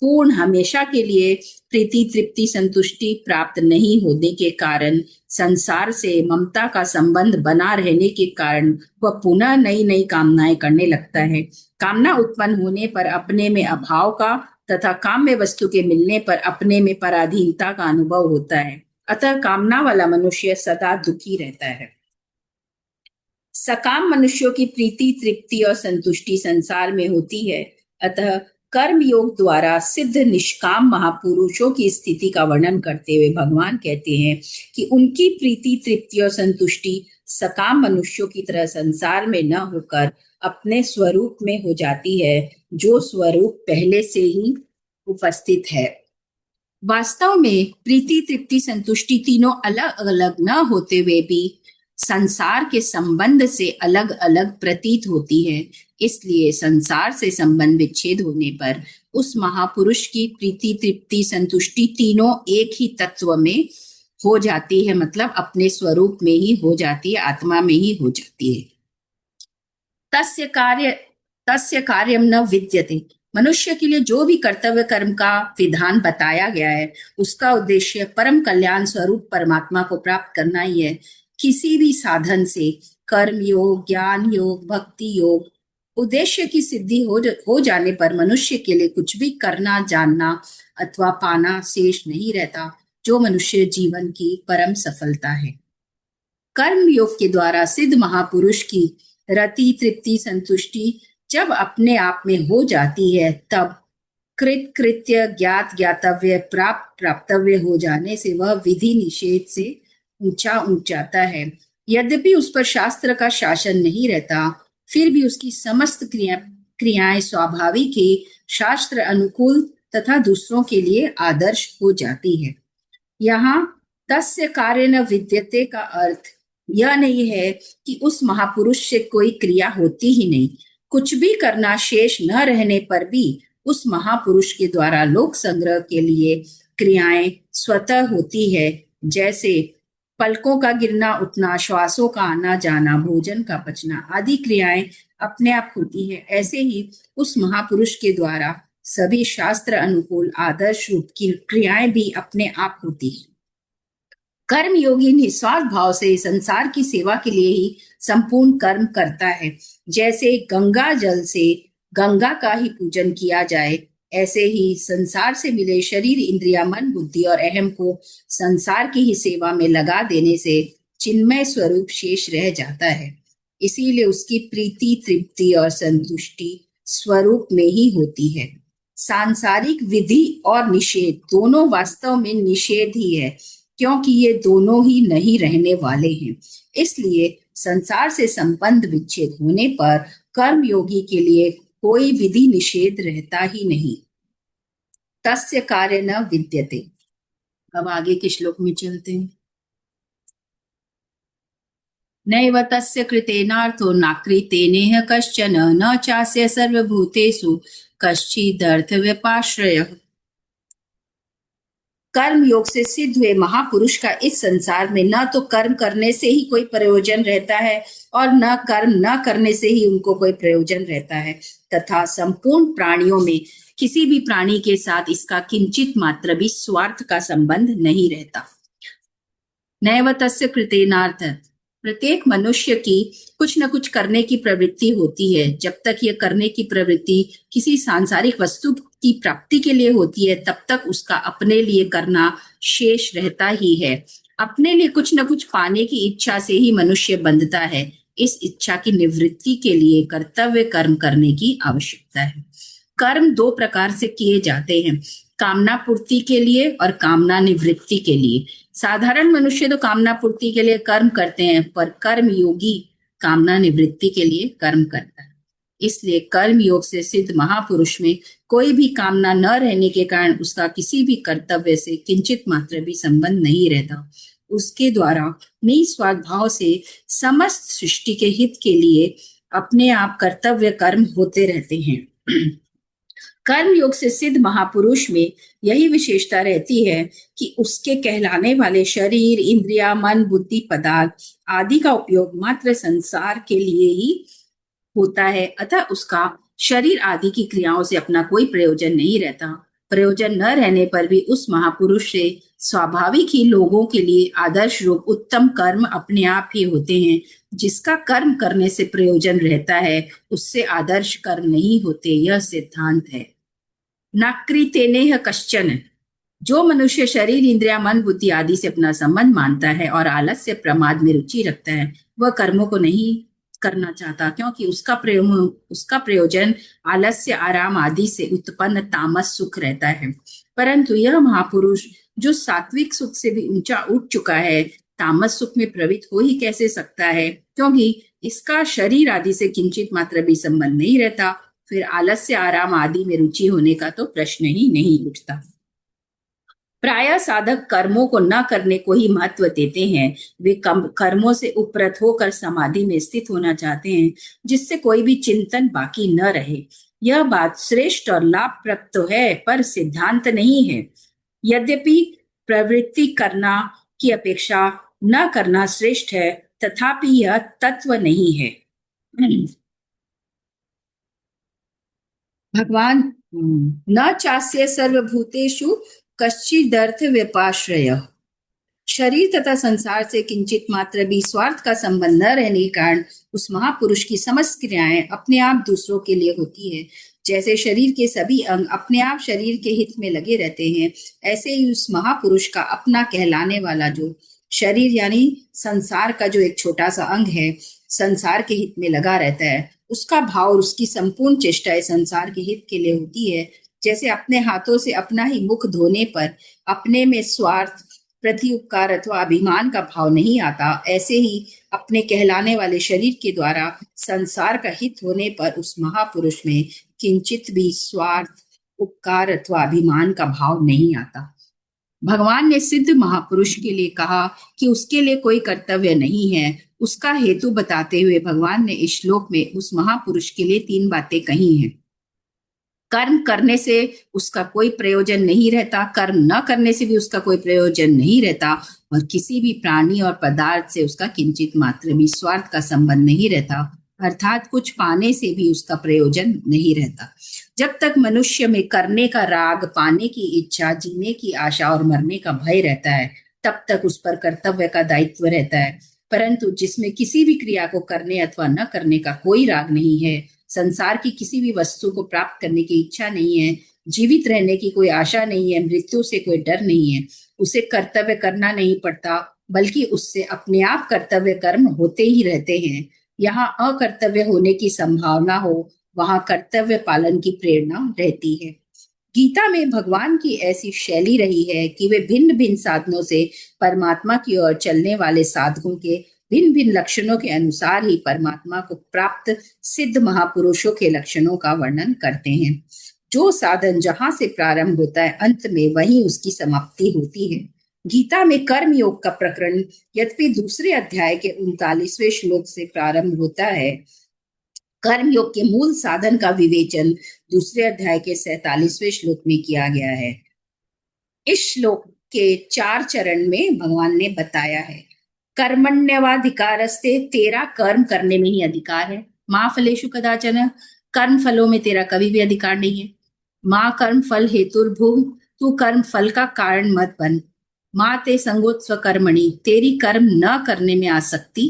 पूर्ण हमेशा के लिए प्रीति, तृप्ति, संतुष्टि प्राप्त नहीं होने के कारण, संसार से ममता का संबंध बना रहने के कारण वह पुनः नई नई कामनाएं करने लगता है। कामना उत्पन्न होने पर अपने में अभाव का तथा काम्य वस्तु के मिलने पर अपने में पराधीनता का अनुभव होता है। अतः कामना वाला मनुष्य सदा दुखी रहता है। सकाम मनुष्यों की प्रीति, तृप्ति और संतुष्टि संसार में होती है। अतः कर्म योग द्वारा सिद्ध निष्काम महापुरुषों की स्थिति का वर्णन करते हुए भगवान कहते हैं कि उनकी प्रीति, तृप्ति और संतुष्टि सकाम मनुष्यों की तरह संसार में न होकर अपने स्वरूप में हो जाती है, जो स्वरूप पहले से ही उपस्थित है। वास्तव में प्रीति, तृप्ति, संतुष्टि तीनों अलग अलग न होते हुए भी संसार के संबंध से अलग अलग प्रतीत होती है। इसलिए संसार से संबंध विच्छेद होने पर उस महापुरुष की प्रीति, तृप्ति, संतुष्टि तीनों एक ही तत्व में हो जाती है, मतलब अपने स्वरूप में ही हो जाती है, आत्मा में ही हो जाती है। तस्य कार्यम न विद्यते। मनुष्य के लिए जो भी कर्तव्य कर्म का विधान बताया गया है उसका उद्देश्य परम कल्याण स्वरूप परमात्मा को प्राप्त करना ही है। किसी भी साधन से, कर्म योग, ज्ञान योग, भक्ति योग, उद्देश्य की सिद्धि हो जाने पर मनुष्य के लिए कुछ भी करना, जानना अथवा पाना शेष नहीं रहता, जो मनुष्य जीवन की परम सफलता है। कर्म योग के द्वारा सिद्ध महापुरुष की रति, तृप्ति, संतुष्टि जब अपने आप में हो जाती है तब कृत, कृत्य, ज्ञात, ज्ञातव्य, प्राप्त, प्राप्तव्य हो जाने से वह विधि निषेध से ऊंचा उठ जाता है। यद्यपि उस पर शास्त्र का शासन नहीं रहता, फिर भी उसकी समस्त क्रियाएं स्वाभाविक ही शास्त्र अनुकूल तथा दूसरों के लिए आदर्श हो जाती है। यहाँ तस्य कार्य न विद्यते का अर्थ यह नहीं है कि उस महापुरुष से कोई क्रिया होती ही नहीं। कुछ भी करना शेष न रहने पर भी उस महापुरुष के द्वारा लोक संग्रह के लिए क्रियाएं स्वतः होती है। जैसे पलकों का गिरना उठना, श्वासों का आना जाना, भोजन का पचना आदि क्रियाएं अपने आप होती है, ऐसे ही उस महापुरुष के द्वारा सभी शास्त्र अनुकूल आदर्श रूप की क्रियाएं भी अपने आप होती हैं। कर्म योगी निस्वार्थ भाव से संसार की सेवा के लिए ही संपूर्ण कर्म करता है। जैसे गंगा जल से गंगा का ही पूजन किया जाए, ऐसे ही संसार से मिले शरीर, इंद्रिया, मन, बुद्धि और अहम को संसार की ही सेवा में लगा देने से चिन्मय स्वरूप शेष रह जाता है। इसीलिए उसकी प्रीति, तृप्ति और संतुष्टि स्वरूप में ही होती है। सांसारिक विधि और निषेध दोनों वास्तव में निषेध ही है, क्योंकि ये दोनों ही नहीं रहने वाले हैं। इसलिए संसार से संबंध विच्छेद होने पर कर्म योगी के लिए कोई विधि निषेध रहता ही नहीं। तस्य कार्य न विद्यते। अब आगे के श्लोक में चलते हैं। नैव तस्य कृतेनार्थो नाकृतेनेह कश्चन न चास्य सर्वभूतेषु कश्चिदर्थ व्यपाश्रयः। कर्म योग से सिद्ध हुए महापुरुष का इस संसार में न तो कर्म करने से ही कोई प्रयोजन रहता है और न कर्म न करने से ही उनको कोई प्रयोजन रहता है, तथा संपूर्ण प्राणियों में किसी भी प्राणी के साथ इसका किंचित मात्र भी स्वार्थ का संबंध नहीं रहता। नैव तस्य कृतेनार्थ, प्रत्येक मनुष्य की कुछ न कुछ करने की प्रवृत्ति होती है। जब तक यह करने की प्रवृत्ति किसी सांसारिक वस्तु की प्राप्ति के लिए होती है, तब तक उसका अपने लिए करना शेष रहता ही है। अपने लिए कुछ न कुछ पाने की इच्छा से ही मनुष्य बंधता है। इस इच्छा की निवृत्ति के लिए कर्तव्य कर्म करने की आवश्यकता है। कर्म दो प्रकार से किए जाते हैं, कामना पूर्ति के लिए और कामना निवृत्ति के लिए। साधारण मनुष्य तो कामना पूर्ति के लिए कर्म करते हैं, पर कर्म योगी कामना निवृत्ति के लिए कर्म करता है। इसलिए कर्म योग से सिद्ध महापुरुष में कोई भी कामना न रहने के कारण उसका किसी भी कर्तव्य से किंचित मात्र भी संबंध नहीं रहता। उसके द्वारा निस्वार्थ भाव से समस्त सृष्टि के हित के लिए अपने आप कर्तव्य कर्म होते रहते हैं। कर्म योग से सिद्ध महापुरुष में यही विशेषता रहती है कि उसके कहलाने वाले शरीर, इंद्रिया, मन, बुद्धि, पदार्थ आदि का उपयोग मात्र संसार के लिए ही होता है, अतः उसका शरीर आदि की क्रियाओं से अपना कोई प्रयोजन नहीं रहता। प्रयोजन न रहने पर भी उस महापुरुष से स्वाभाविक ही लोगों के लिए आदर्श रूप उत्तम कर्म अपने आप ही होते हैं। जिसका कर्म करने से प्रयोजन रहता है, उससे आदर्श कर्म नहीं होते, यह सिद्धांत है। नाकृतेनेह कश्चन, जो मनुष्य शरीर, इंद्रिया, मन, बुद्धि आदि से अपना संबंध मानता है और आलस्य प्रमाद में रुचि रखता है, वह कर्मों को नहीं करना चाहता, क्योंकि उसका प्रयोजन आलस्य, आराम आदि से उत्पन्न तामस सुख रहता है। परंतु यह महापुरुष जो सात्विक सुख से भी ऊंचा उठ चुका है, तामस सुख में प्रवृत्त हो ही कैसे सकता है, क्योंकि इसका शरीर आदि से किंचित मात्र भी संबंध नहीं रहता। फिर आलस्य, आराम आदि में रुचि होने का तो प्रश्न ही नहीं उठता। प्रायः साधक कर्मों को न करने को ही महत्व देते हैं। वे कर्मों से उपरत होकर समाधि में स्थित होना चाहते हैं, जिससे कोई भी चिंतन बाकी न रहे। यह बात श्रेष्ठ और लाभप्रद तो है, पर सिद्धांत नहीं है। यद्यपि प्रवृत्ति करना की अपेक्षा न करना श्रेष्ठ है, तथापि यह तत्व नहीं है। भगवान न चास्य सर्वभूतेषु कश्चिदर्थ व्यपाश्रयः। शरीर तथा संसार से किंचित मात्र भी स्वार्थ का संबंध न रहने के कारण उस महापुरुष की समस्त क्रियाएं अपने आप दूसरों के लिए होती है। जैसे शरीर के सभी अंग अपने आप शरीर के हित में लगे रहते हैं, ऐसे ही उस महापुरुष का अपना कहलाने वाला जो शरीर यानी संसार का जो एक छोटा सा अंग है, संसार के हित में लगा रहता है। उसका भाव और उसकी संपूर्ण चेष्टाएं संसार के हित के लिए होती है। जैसे अपने हाथों से अपना ही मुख धोने पर अपने में स्वार्थ, प्रत्युपकार अथवा अभिमान का भाव नहीं आता, ऐसे ही अपने कहलाने वाले शरीर के द्वारा संसार का हित होने पर उस महापुरुष में किंचित भी स्वार्थ, उपकार अथवा अभिमान का भाव नहीं आता। भगवान ने सिद्ध महापुरुष के लिए कहा कि उसके लिए कोई कर्तव्य नहीं है। उसका हेतु बताते हुए भगवान ने इस श्लोक में उस महापुरुष के लिए 3 बातें कही हैं। कर्म करने से उसका कोई प्रयोजन नहीं रहता, कर्म न करने से भी उसका कोई प्रयोजन नहीं रहता, और किसी भी प्राणी और पदार्थ से उसका किंचित मात्र भी स्वार्थ का संबंध नहीं रहता। अर्थात कुछ पाने से भी उसका प्रयोजन नहीं रहता। जब तक मनुष्य में करने का राग, पाने की इच्छा, जीने की आशा और मरने का भय रहता है, तब तक उस पर कर्तव्य का दायित्व रहता है। परंतु जिसमें किसी भी क्रिया को करने अथवा न करने का कोई राग नहीं है, संसार की किसी भी वस्तु को प्राप्त करने की इच्छा नहीं है, जीवित रहने की कोई आशा नहीं है, मृत्यु से कोई डर नहीं है, उसे कर्तव्य करना नहीं पड़ता, बल्कि उससे अपने आप कर्तव्य कर्म होते ही रहते हैं। यहाँ अकर्तव्य होने की संभावना हो, वहां कर्तव्य पालन की प्रेरणा रहती है। गीता में भगवान की ऐसी शैली रही है कि वे भिन्न भिन्न साधनों से परमात्मा की ओर चलने वाले साधकों के भिन्न भिन्न लक्षणों के अनुसार ही परमात्मा को प्राप्त सिद्ध महापुरुषों के लक्षणों का वर्णन करते हैं। जो साधन जहां से प्रारंभ होता है, अंत में वहीं उसकी समाप्ति होती है। गीता में कर्म योग का प्रकरण यद्यपि दूसरे अध्याय के 39वें श्लोक से प्रारंभ होता है, कर्म योग के मूल साधन का विवेचन दूसरे अध्याय के 47वें श्लोक में किया गया है। इस श्लोक के 4 चरण में भगवान ने बताया है, कर्मण्यवाधिकारस्ते, तेरा कर्म करने में ही अधिकार है। माँ फलेषु कदाचन, कर्म फलों में तेरा कभी भी अधिकार नहीं है। माँ कर्म फल हेतुर्भुः, तू कर्म फल का कारण मत बन। माँ ते संगोत्स्व कर्मणि, तेरी कर्म न करने में आसक्ति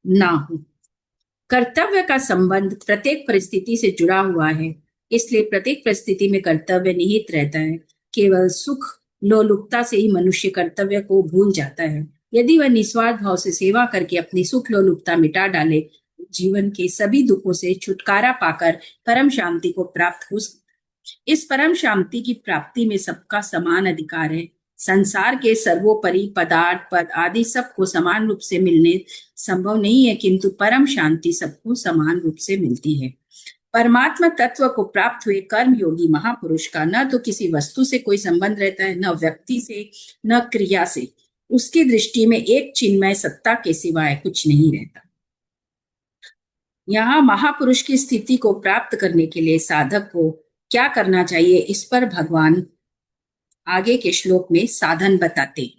ना हो। कर्तव्य का संबंध प्रत्येक परिस्थिति से जुड़ा हुआ है, इसलिए प्रत्येक परिस्थिति में कर्तव्य निहित रहता है। केवल सुख लोलुपता से ही मनुष्य कर्तव्य को भूल जाता है। यदि वह निस्वार्थ भाव से सेवा करके अपनी सुख लोलुपता मिटा डाले, जीवन के सभी दुखों से छुटकारा पाकर परम शांति को प्राप्त हो सकता है। इस परम शांति की प्राप्ति में सबका समान अधिकार है। संसार के सर्वोपरि पदार्थ, पद आदि सबको समान रूप से मिलने संभव नहीं है, किंतु परम शांति सबको समान रूप से मिलती है। परमात्मा तत्व को प्राप्त हुए कर्म योगी महापुरुष का न तो किसी वस्तु से कोई संबंध रहता है, न व्यक्ति से, न क्रिया से। उसकी दृष्टि में एक चिन्मय सत्ता के सिवाय कुछ नहीं रहता। यहाँ महापुरुष की स्थिति को प्राप्त करने के लिए साधक को क्या करना चाहिए, इस पर भगवान आगे के श्लोक में साधन बताते हैं।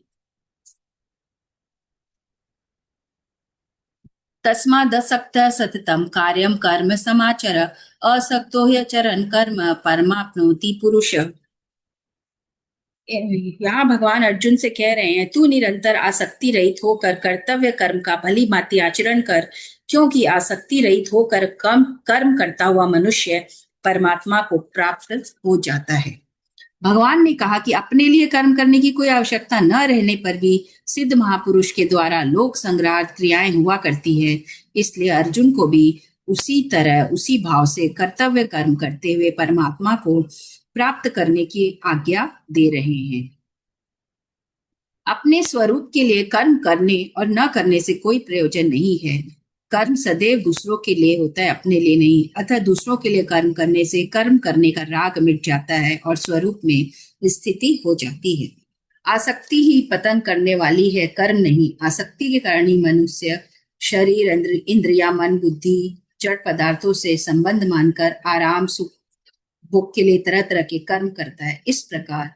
तस्मादसक्तः सततं कार्यं कर्म समाचर, असक्तो ह्यचरन् कर्म परमाप्नोति पुरुषः। यहाँ भगवान अर्जुन से कह रहे हैं, तू निरंतर आसक्ति रहित होकर कर्तव्य कर्म का भली भांति आचरण कर, क्योंकि आसक्ति रहित होकर कर्म करता हुआ मनुष्य परमात्मा को प्राप्त हो जाता है। भगवान ने कहा कि अपने लिए कर्म करने की कोई आवश्यकता न रहने पर भी सिद्ध महापुरुष के द्वारा लोक संग्रह क्रियाएं हुआ करती है। इसलिए अर्जुन को भी उसी तरह, उसी भाव से कर्तव्य कर्म करते हुए परमात्मा को प्राप्त करने की आज्ञा दे रहे हैं। अपने स्वरूप के लिए कर्म करने और न करने से कोई प्रयोजन नहीं है। कर्म सदैव दूसरों के लिए होता है, अपने लिए नहीं। अतः दूसरों के लिए कर्म करने से कर्म करने का राग मिट जाता है और स्वरूप में स्थिति हो जाती है। आसक्ति ही पतन करने वाली है, कर्म नहीं। आसक्ति के कारण ही मनुष्य शरीर, इंद्रिया, मन, बुद्धि, जड़ पदार्थों से संबंध मानकर आराम, सुख, भोग के लिए तरह तरह के कर्म करता है। इस प्रकार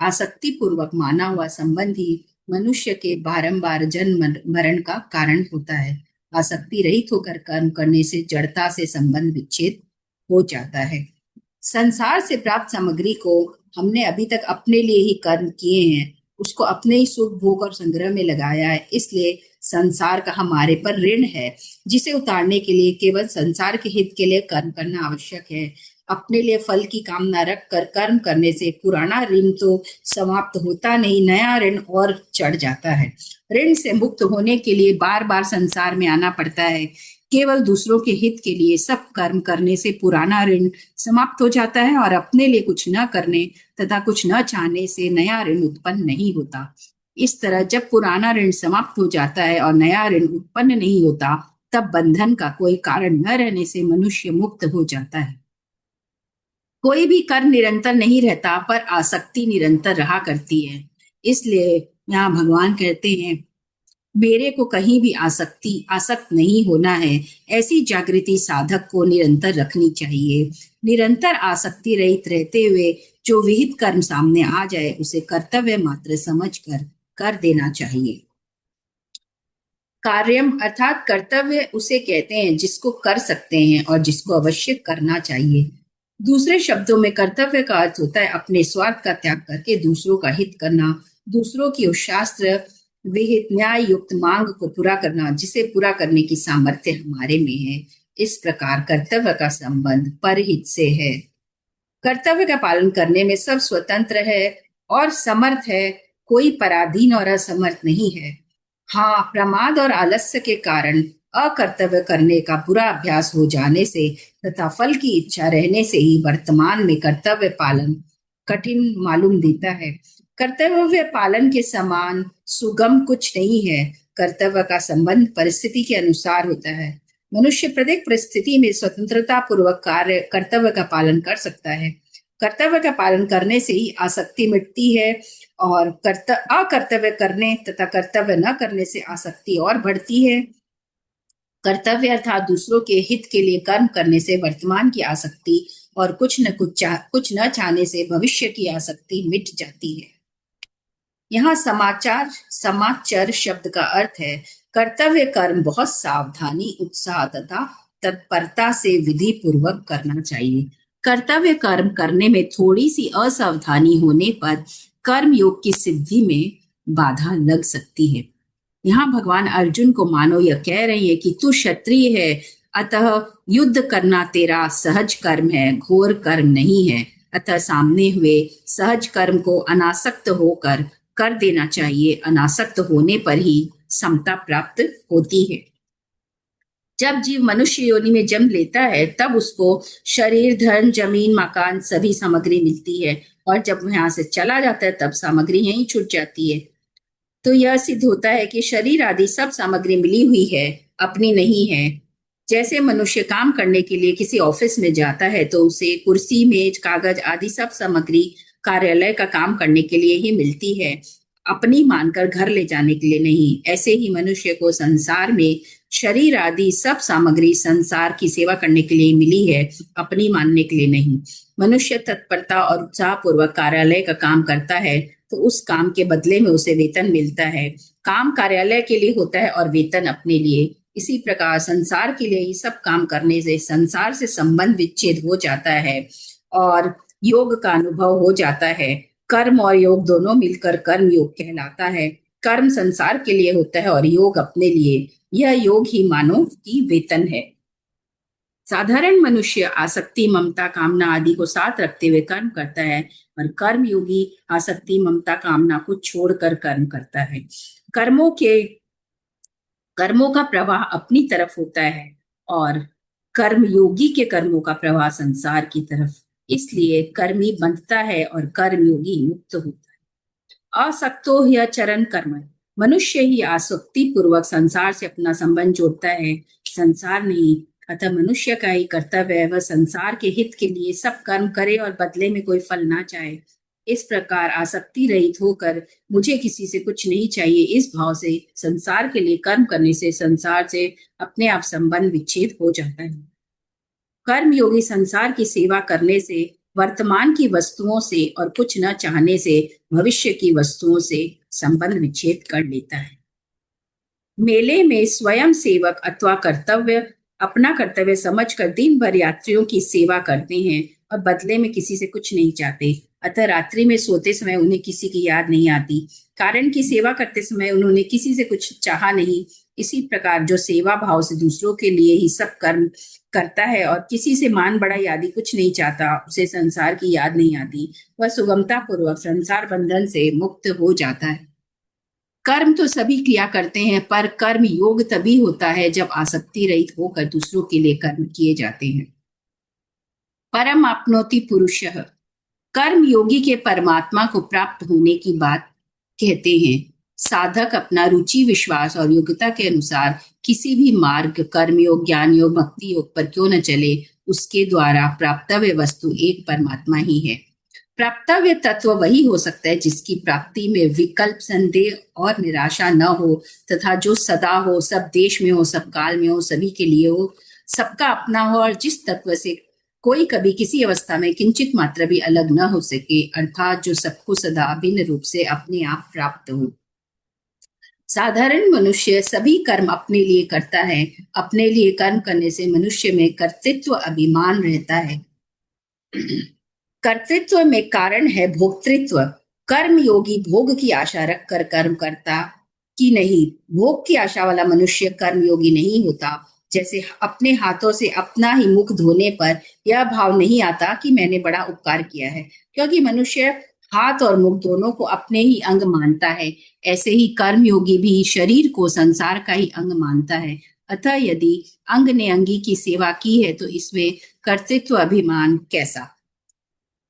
आसक्ति पूर्वक माना हुआ संबंध ही मनुष्य के बारंबार जन्म मरण का कारण होता है। आसक्ति रहित होकर कर्म करने से जड़ता से संबंध विच्छेद हो जाता है। संसार से प्राप्त सामग्री को हमने अभी तक अपने लिए ही कर्म किए हैं, उसको अपने ही सुख, भोग और संग्रह में लगाया है। इसलिए संसार का हमारे पर ऋण है, जिसे उतारने के लिए केवल संसार के हित के लिए कर्म करना आवश्यक है। अपने लिए फल की कामना रख कर कर्म करने से पुराना ऋण तो समाप्त होता नहीं, नया ऋण और चढ़ जाता है। ऋण से मुक्त होने के लिए बार बार संसार में आना पड़ता है। केवल दूसरों के हित के लिए सब कर्म करने से पुराना ऋण समाप्त हो जाता है और अपने लिए कुछ न करने तथा कुछ न चाहने से नया ऋण उत्पन्न नहीं होता। इस तरह जब पुराना ऋण समाप्त हो जाता है और नया ऋण उत्पन्न नहीं होता, तब बंधन का कोई कारण न रहने से मनुष्य मुक्त हो जाता है। कोई भी कर्म निरंतर नहीं रहता, पर आसक्ति निरंतर रहा करती है। इसलिए यहाँ भगवान कहते हैं, मेरे को कहीं भी आसक्त नहीं होना है। ऐसी जागृति साधक को निरंतर रखनी चाहिए। निरंतर आसक्ति रहित रहते हुए जो विहित कर्म सामने आ जाए, उसे कर्तव्य मात्र समझकर कर देना चाहिए। कार्यम अर्थात कर्तव्य उसे कहते हैं जिसको कर सकते हैं और जिसको अवश्य करना चाहिए। दूसरे शब्दों में कर्तव्य का अर्थ होता है अपने स्वार्थ का त्याग करके दूसरों का हित करना, दूसरों की उस शास्त्र विहित न्याय युक्त मांग को पूरा करना जिसे पूरा करने की सामर्थ्य हमारे में है। इस प्रकार कर्तव्य का संबंध परहित से है। कर्तव्य का पालन करने में सब स्वतंत्र है और समर्थ है, कोई पराधीन और असमर्थ नहीं है। हाँ, प्रमाद और आलस्य के कारण अकर्तव्य करने का बुरा अभ्यास हो जाने से तथा फल की इच्छा रहने से ही वर्तमान में कर्तव्य पालन कठिन मालूम देता है। कर्तव्य पालन के समान सुगम कुछ नहीं है। कर्तव्य का संबंध परिस्थिति के अनुसार होता है। मनुष्य प्रत्येक परिस्थिति में स्वतंत्रता पूर्वक कार्य कर्तव्य का पालन कर सकता है। कर्तव्य का पालन करने से ही आसक्ति मिटती है और अकर्तव्य करने तथा कर्तव्य न करने से आसक्ति और बढ़ती है। कर्तव्य अर्थात दूसरों के हित के लिए कर्म करने से वर्तमान की आसक्ति और कुछ न चाहने से भविष्य की आसक्ति मिट जाती है। यहाँ समाचार शब्द का अर्थ है कर्तव्य कर्म बहुत सावधानी, उत्साह तथा तत्परता से विधि पूर्वक करना चाहिए। कर्तव्य कर्म करने में थोड़ी सी असावधानी होने पर कर्म योग की सिद्धि में बाधा लग सकती है। यहाँ भगवान अर्जुन को मानो यह कह रही है कि तू क्षत्रिय है, अतः युद्ध करना तेरा सहज कर्म है, घोर कर्म नहीं है। अतः सामने हुए सहज कर्म को अनासक्त होकर कर देना चाहिए। अनासक्त होने पर ही समता प्राप्त होती है। जब जीव मनुष्य योनि में जन्म लेता है तब उसको शरीर, धन, जमीन, मकान सभी सामग्री मिलती है और जब वो यहाँ से चला जाता है तब सामग्री यहीं छूट जाती है। तो यह सिद्ध होता है कि शरीर आदि सब सामग्री मिली हुई है, अपनी नहीं है। जैसे मनुष्य काम करने के लिए किसी ऑफिस में जाता है तो उसे कुर्सी, मेज, कागज आदि सब सामग्री कार्यालय का काम करने के लिए ही मिलती है, अपनी मानकर घर ले जाने के लिए नहीं। ऐसे ही मनुष्य को संसार में शरीर आदि सब सामग्री संसार की सेवा करने के लिए मिली है, अपनी मानने के लिए नहीं। मनुष्य तत्परता और उत्साह पूर्वक कार्यालय का काम करता है तो उस काम के बदले में उसे वेतन मिलता है। काम कार्यालय के लिए होता है और वेतन अपने लिए। इसी प्रकार संसार के लिए ही सब काम करने से संसार से संबंध विच्छेद हो जाता है और योग का अनुभव हो जाता है। कर्म और योग दोनों मिलकर कर्म योग कहलाता है। कर्म संसार के लिए होता है और योग अपने लिए। यह योग ही मानो कि वेतन है। साधारण मनुष्य आसक्ति, ममता, कामना आदि को साथ रखते हुए कर्म करता है और कर्म योगी आसक्ति, ममता, कामना को छोड़कर कर्म करता है। कर्मों का प्रवाह अपनी तरफ होता है और कर्म योगी के कर्मों का प्रवाह संसार की तरफ। इसलिए कर्मी बंधता है और कर्म योगी मुक्त होता है। असक्तो ह्यचरन् कर्म, मनुष्य ही आसक्ति पूर्वक संसार से अपना संबंध जोड़ता है, संसार नहीं। अतः मनुष्य का ही कर्तव्य है वह संसार के हित के लिए सब कर्म करे और बदले में कोई फल ना चाहे। इस प्रकार आसक्ति रहित होकर मुझे किसी से कुछ नहीं चाहिए इस भाव से संसार के लिए कर्म करने से संसार से अपने आप संबंध विच्छेद हो जाता है। कर्म योगी संसार की सेवा करने से, वर्तमान की वस्तुओं से और कुछ न चाहने से भविष्य की वस्तुओं से संबंध विच्छेद कर लेता है। मेले में स्वयं सेवक अथवा अपना कर्तव्य समझकर दिन भर यात्रियों की सेवा करते हैं और बदले में किसी से कुछ नहीं चाहते। अतः रात्रि में सोते समय उन्हें किसी की याद नहीं आती, कारण की सेवा करते समय उन्होंने किसी से कुछ चाहा नहीं। इसी प्रकार जो सेवा भाव से दूसरों के लिए ही सब कर्म करता है और किसी से मान बड़ाई आदि कुछ नहीं चाहता, उसे संसार की याद नहीं आती, वह सुगमता पूर्वक संसार बंधन से मुक्त हो जाता है। कर्म तो सभी किया करते हैं, पर कर्म योग तभी होता है जब आसक्ति रहित होकर दूसरों के लिए कर्म किए जाते हैं। परम आपनोति पुरुषः, कर्म योगी के परमात्मा को प्राप्त होने की बात कहते हैं। साधक अपना रुचि, विश्वास और योग्यता के अनुसार किसी भी मार्ग, कर्म योग, ज्ञान योग, भक्ति योग पर क्यों न चले, उसके द्वारा प्राप्तव्य वस्तु एक परमात्मा ही है। प्राप्तव्य तत्व वही हो सकता है जिसकी प्राप्ति में विकल्प, संदेह और निराशा न हो तथा जो सदा हो, सब देश में हो, सब काल में हो, सभी के लिए हो, सबका अपना हो और जिस तत्व से कोई कभी किसी अवस्था में किंचित मात्र भी अलग न हो सके, अर्थात जो सबको सदा अभिन्न रूप से अपने आप प्राप्त हो। साधारण मनुष्य सभी कर्म अपने लिए करता है। अपने लिए कर्म करने से मनुष्य में कर्तृत्व अभिमान रहता है। कर्तृत्व में कारण है भोक्तृत्व। कर्म योगी भोग की आशा रखकर कर्म करता कि नहीं, भोग की आशा वाला मनुष्य कर्म योगी नहीं होता। जैसे अपने हाथों से अपना ही मुख धोने पर यह भाव नहीं आता कि मैंने बड़ा उपकार किया है, क्योंकि मनुष्य हाथ और मुख दोनों को अपने ही अंग मानता है। ऐसे ही कर्म योगी भी शरीर को संसार का ही अंग मानता है। अतः यदि अंग ने अंगी की सेवा की है तो इसमें कर्तृत्व अभिमान कैसा?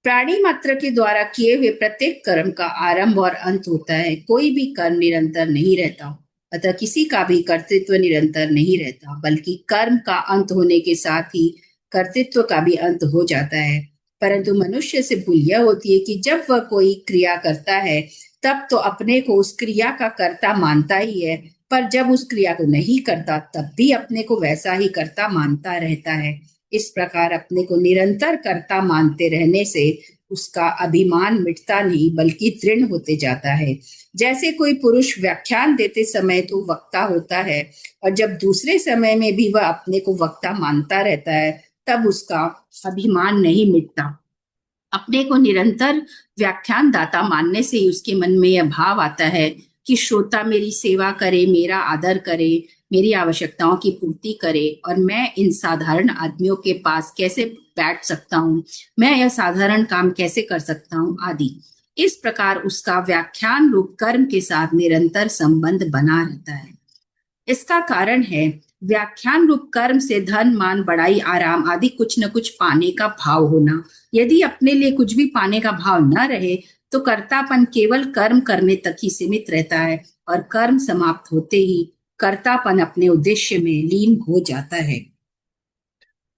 प्राणी मात्र के द्वारा किए हुए प्रत्येक कर्म का आरंभ और अंत होता है। कोई भी कर्म निरंतर नहीं रहता, अतः किसी का भी कर्तृत्व निरंतर नहीं रहता, बल्कि कर्म का अंत होने के साथ ही कर्तृत्व का भी अंत हो जाता है। परंतु मनुष्य से भूल यह होती है कि जब वह कोई क्रिया करता है तब तो अपने को उस क्रिया का कर्ता मानता ही है, पर जब उस क्रिया को नहीं करता तब भी अपने को वैसा ही कर्ता मानता रहता है। इस प्रकार अपने को निरंतर कर्ता मानते रहने से उसका अभिमान मिटता नहीं बल्कि दृढ़ होते जाता है। जैसे कोई पुरुष व्याख्यान देते समय तो वक्ता होता है, और जब दूसरे समय में भी वह अपने को वक्ता मानता रहता है तब उसका अभिमान नहीं मिटता। अपने को निरंतर व्याख्यान दाता मानने से ही उसके मन में यह भाव आता है कि श्रोता मेरी सेवा करे, मेरा आदर करे, मेरी आवश्यकताओं की पूर्ति करे, और मैं इन साधारण आदमियों के पास कैसे बैठ सकता हूँ, मैं यह साधारण काम कैसे कर सकता हूँ आदि। इस प्रकार उसका व्याख्यान रूप कर्म के साथ निरंतर संबंध बना रहता है। इसका कारण है व्याख्यान रूप कर्म से धन, मान, बड़ाई, आराम आदि कुछ न कुछ पाने का भाव होना। यदि अपने लिए कुछ भी पाने का भाव न रहे तो कर्तापन केवल कर्म करने तक ही सीमित रहता है, और कर्म समाप्त होते ही कर्तापन अपने उद्देश्य में लीन हो जाता है।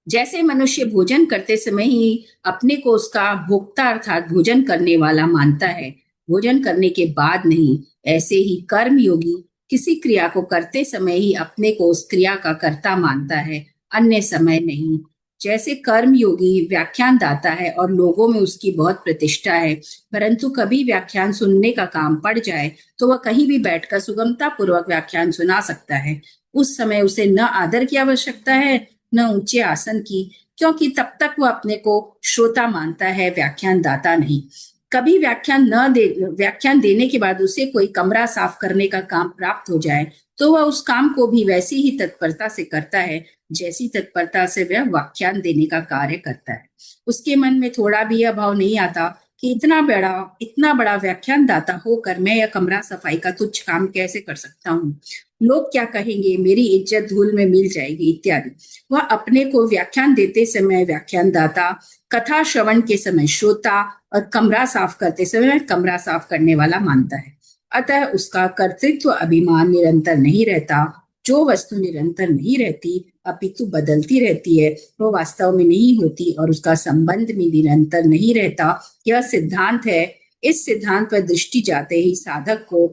जैसे मनुष्य भोजन करते समय ही अपने को उसका भोक्ता अर्थात भोजन करने वाला मानता है, भोजन करने के बाद नहीं, ऐसे ही कर्म योगी किसी क्रिया को करते समय ही अपने को उस क्रिया का कर्ता मानता है, अन्य समय नहीं। जैसे कर्म योगी व्याख्यान दाता है और लोगों में उसकी बहुत प्रतिष्ठा है, परंतु कभी व्याख्यान सुनने का काम पड़ जाए तो वह कहीं भी बैठकर सुगमता पूर्वक व्याख्यान सुना सकता है। उस समय उसे न आदर की आवश्यकता है न ऊंचे आसन की, क्योंकि तब तक वह अपने को श्रोता मानता है, व्याख्यान दाता नहीं। कभी व्याख्यान देने के बाद उसे कोई कमरा साफ करने का काम प्राप्त हो जाए तो वह उस काम को भी वैसी ही तत्परता से करता है जैसी तत्परता से वह व्याख्यान देने का कार्य करता है। उसके मन में थोड़ा भी यह भाव नहीं आता कि इतना बड़ा व्याख्यान दाता होकर मैं यह कमरा सफाई का तुच्छ काम कैसे कर सकता हूँ, लोग क्या कहेंगे, मेरी इज्जत धूल में मिल जाएगी इत्यादि। वह अपने को व्याख्यान देते समय व्याख्यान दाता, कथा श्रवण के समय श्रोता और कमरा साफ करते समय कमरा साफ करने वाला मानता है। अतः उसका कर्तृत्व अभिमान निरंतर नहीं रहता। जो वस्तु निरंतर नहीं रहती अपितु बदलती रहती है वो वास्तव में नहीं होती, और उसका संबंध भी निरंतर नहीं रहता। यह सिद्धांत है। इस सिद्धांत पर दृष्टि जाते ही साधक को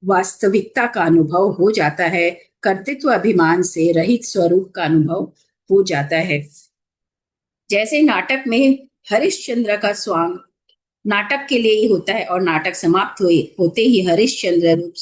वास्तविकता का अनुभव हो जाता है, कर्तृत्व अभिमान से रहित स्वरूप का अनुभव हो जाता है। जैसे नाटक में हरिश्चंद्र का स्वांग नाटक के लिए ही होता है, और नाटक समाप्त होते ही हरिश्चंद्र रूप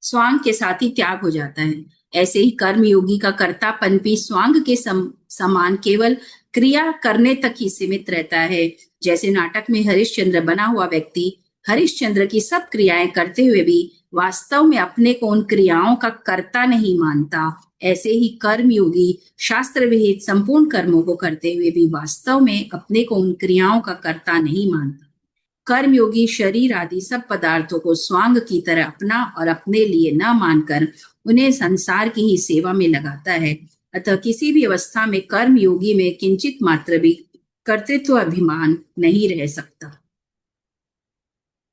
स्वांग के साथ ही त्याग हो जाता है। ऐसे ही कर्म योगी का कर्तापन भी स्वांग के समान केवल क्रिया करने तक ही सीमित रहता है। जैसे नाटक में हरिश्चंद्र बना हुआ व्यक्ति हरिश्चंद्र की सब क्रियाएं करते हुए भी वास्तव में अपने को उन क्रियाओं का कर्ता नहीं मानता, ऐसे ही कर्म योगी शास्त्र विहित संपूर्ण कर्मों को करते हुए भी वास्तव में अपने को उन क्रियाओं का कर्ता नहीं मानता। कर्म योगी शरीर आदि सब पदार्थों को स्वांग की तरह अपना और अपने लिए न मानकर उन्हें संसार की ही सेवा में लगाता है। अतः किसी भी अवस्था में कर्म योगी में किंचित मात्र भी कर्तृत्व अभिमान नहीं रह सकता।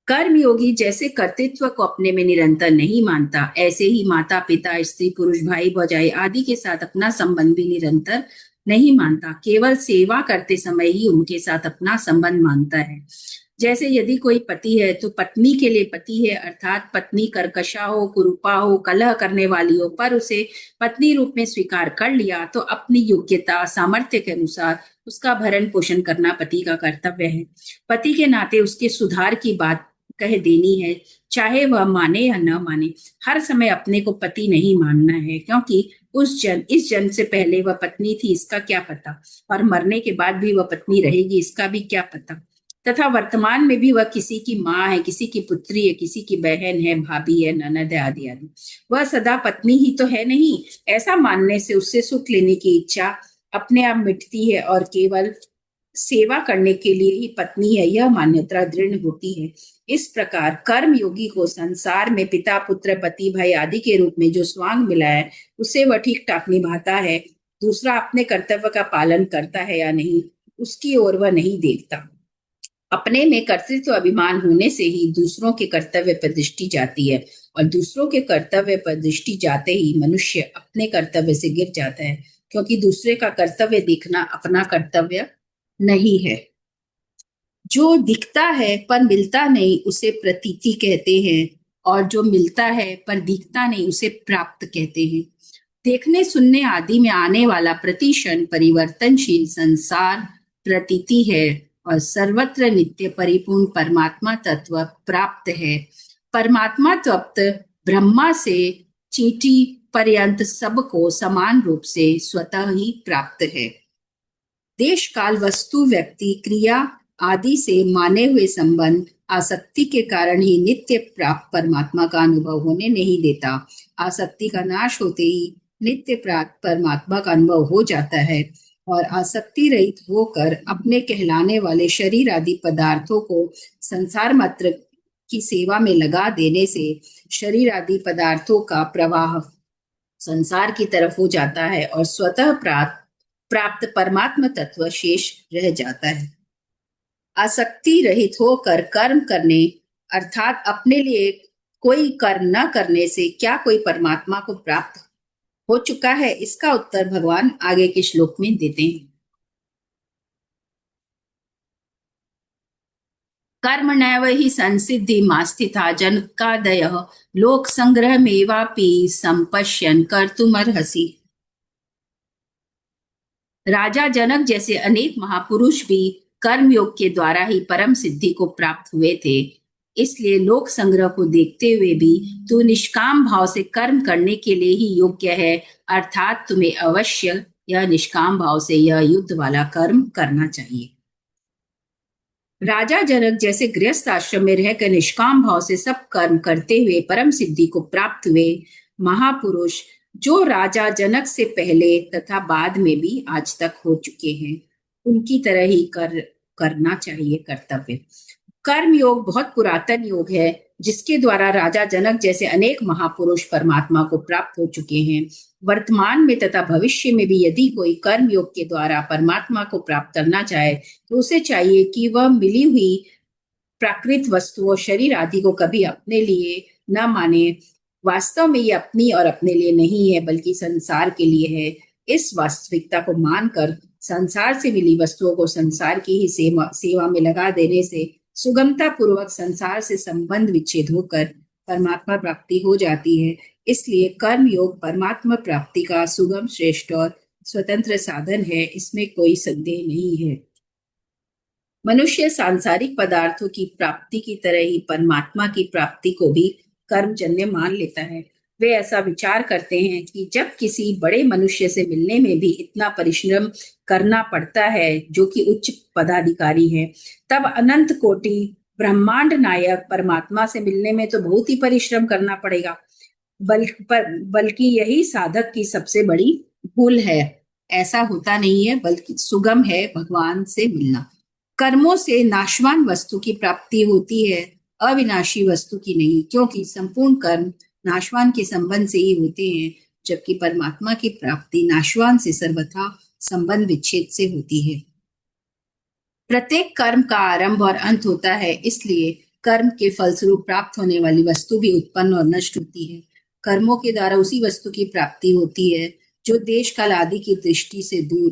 कर्म योगी जैसे कर्तृत्व को अपने में निरंतर नहीं मानता, ऐसे ही माता पिता स्त्री पुरुष भाई भौजाई आदि के साथ अपना संबंध भी निरंतर नहीं मानता, केवल सेवा करते समय ही उनके साथ अपना संबंध मानता है। जैसे यदि कोई पति है तो पत्नी के लिए पति है, अर्थात पत्नी कर्कशा हो, कुरूपा हो, कलह करने वाली हो, पर उसे पत्नी रूप में स्वीकार कर लिया तो अपनी योग्यता सामर्थ्य के अनुसार उसका भरण पोषण करना पति का कर्तव्य है। पति के नाते उसके सुधार की बात कह देनी है, चाहे वह माने या न माने। हर समय अपने को पति नहीं मानना है, क्योंकि इस जन्म से पहले वह पत्नी थी, इसका क्या पता, और मरने के बाद भी वह पत्नी रहेगी, इसका भी क्या पता। तथा वर्तमान में भी वह किसी की माँ है, किसी की पुत्री है, किसी की बहन है, भाभी है, ननद है, आदि आदि। वह सदा पत्नी ही तो है नहीं। ऐसा मानने से उससे सुख लेने की इच्छा अपने आप मिटती है और केवल सेवा करने के लिए ही पत्नी है, यह मान्यता दृढ़ होती है। इस प्रकार कर्म योगी को संसार में पिता, पुत्र, पति, भाई आदि के रूप में जो स्वांग मिला है, उसे वह ठीक ठाक निभाता है। दूसरा अपने कर्तव्य का पालन करता है या नहीं, उसकी ओर वह नहीं देखता। अपने में कर्तृत्व अभिमान होने से ही दूसरों के कर्तव्य पर दृष्टि जाती है, और दूसरों के कर्तव्य पर दृष्टि जाते ही मनुष्य अपने कर्तव्य से गिर जाता है, क्योंकि दूसरे का कर्तव्य देखना अपना कर्तव्य नहीं है। जो दिखता है पर मिलता नहीं, उसे प्रतीति कहते हैं, और जो मिलता है पर दिखता नहीं, उसे प्राप्त कहते हैं। देखने सुनने आदि में आने वाला प्रतिक्षण परिवर्तनशील संसार प्रतीति है, और सर्वत्र नित्य परिपूर्ण परमात्मा तत्व प्राप्त है। परमात्मा तत्व ब्रह्मा से चींटी पर्यंत सबको समान रूप से स्वतः ही प्राप्त है। देश काल वस्तु व्यक्ति क्रिया आदि से माने हुए संबंध आसक्ति के कारण ही नित्य प्राप्त परमात्मा का अनुभव होने नहीं देता। आसक्ति का नाश होते ही नित्य प्राप्त परमात्मा का अनुभव हो जाता है, और आसक्ति रहित होकर अपने कहलाने वाले शरीर आदि पदार्थों को संसार मात्र की सेवा में लगा देने से शरीर आदि पदार्थों का प्रवाह संसार की तरफ हो जाता है, और स्वतः प्राप्त परमात्मा तत्व शेष रह जाता है। आसक्ति रहित होकर कर्म करने अर्थात अपने लिए कोई कर्म न करने से क्या कोई परमात्मा को प्राप्त हो चुका है? इसका उत्तर भगवान आगे के श्लोक में देते हैं। कर्मणैव हि संसिद्धि मास्थिता जनकादयः लोक संग्रह मेवापि संपश्यन् कर्तुमर्हसि। राजा जनक जैसे अनेक महापुरुष भी कर्मयोग के द्वारा ही परम सिद्धि को प्राप्त हुए थे। इसलिए लोक संग्रह को देखते हुए भी तू निष्काम भाव से कर्म करने के लिए ही योग्य है, अर्थात तुम्हें अवश्य यह निष्काम भाव से यह युद्ध वाला कर्म करना चाहिए। राजा जनक जैसे गृहस्थ आश्रम में रहकर निष्काम भाव से सब कर्म करते हुए परम सिद्धि को प्राप्त हुए महापुरुष जो राजा जनक से पहले तथा बाद में भी आज तक हो चुके हैं, उनकी तरह ही करना चाहिए कर्तव्य। कर्म योग बहुत पुरातन योग है, जिसके द्वारा राजा जनक जैसे अनेक महापुरुष परमात्मा को प्राप्त हो चुके हैं। वर्तमान में तथा भविष्य में भी यदि कोई कर्म योग के द्वारा परमात्मा को प्राप्त करना चाहे, तो उसे चाहिए कि वह मिली हुई प्राकृत वस्तुओं शरीर आदि को कभी अपने लिए न माने। वास्तव में ये अपनी और अपने लिए नहीं है, बल्कि संसार के लिए है। इस वास्तविकता को मानकर संसार से मिली वस्तुओं को संसार की ही सेवा में लगा देने से सुगमता पूर्वक संसार से संबंध विच्छेद होकर परमात्मा प्राप्ति हो जाती है। इसलिए कर्म योग परमात्मा प्राप्ति का सुगम, श्रेष्ठ और स्वतंत्र साधन है, इसमें कोई संदेह नहीं है। मनुष्य सांसारिक पदार्थों की प्राप्ति की तरह ही परमात्मा की प्राप्ति को भी कर्मजन्य मान लेता है। वे ऐसा विचार करते हैं कि जब किसी बड़े मनुष्य से मिलने में भी इतना परिश्रम करना पड़ता है, जो कि उच्च पदाधिकारी है, तब अनंत कोटि ब्रह्मांड नायक परमात्मा से मिलने में तो बहुत ही परिश्रम करना पड़ेगा। बल्कि यही साधक की सबसे बड़ी भूल है। ऐसा होता नहीं है, बल्कि सुगम है भगवान से मिलना। कर्मों से नाशवान वस्तु की प्राप्ति होती है, अविनाशी वस्तु की नहीं, क्योंकि संपूर्ण कर्म नाशवान के संबंध से ही होते हैं, जबकि परमात्मा की प्राप्ति नाशवान से सर्वथा संबंध विच्छेद से होती है। प्रत्येक कर्म का आरंभ और अंत होता है, इसलिए कर्म के फलस्वरूप प्राप्त होने वाली वस्तु भी उत्पन्न और नष्ट होती है। कर्मों के द्वारा उसी वस्तु की प्राप्ति होती है जो देश काल आदि की दृष्टि से दूर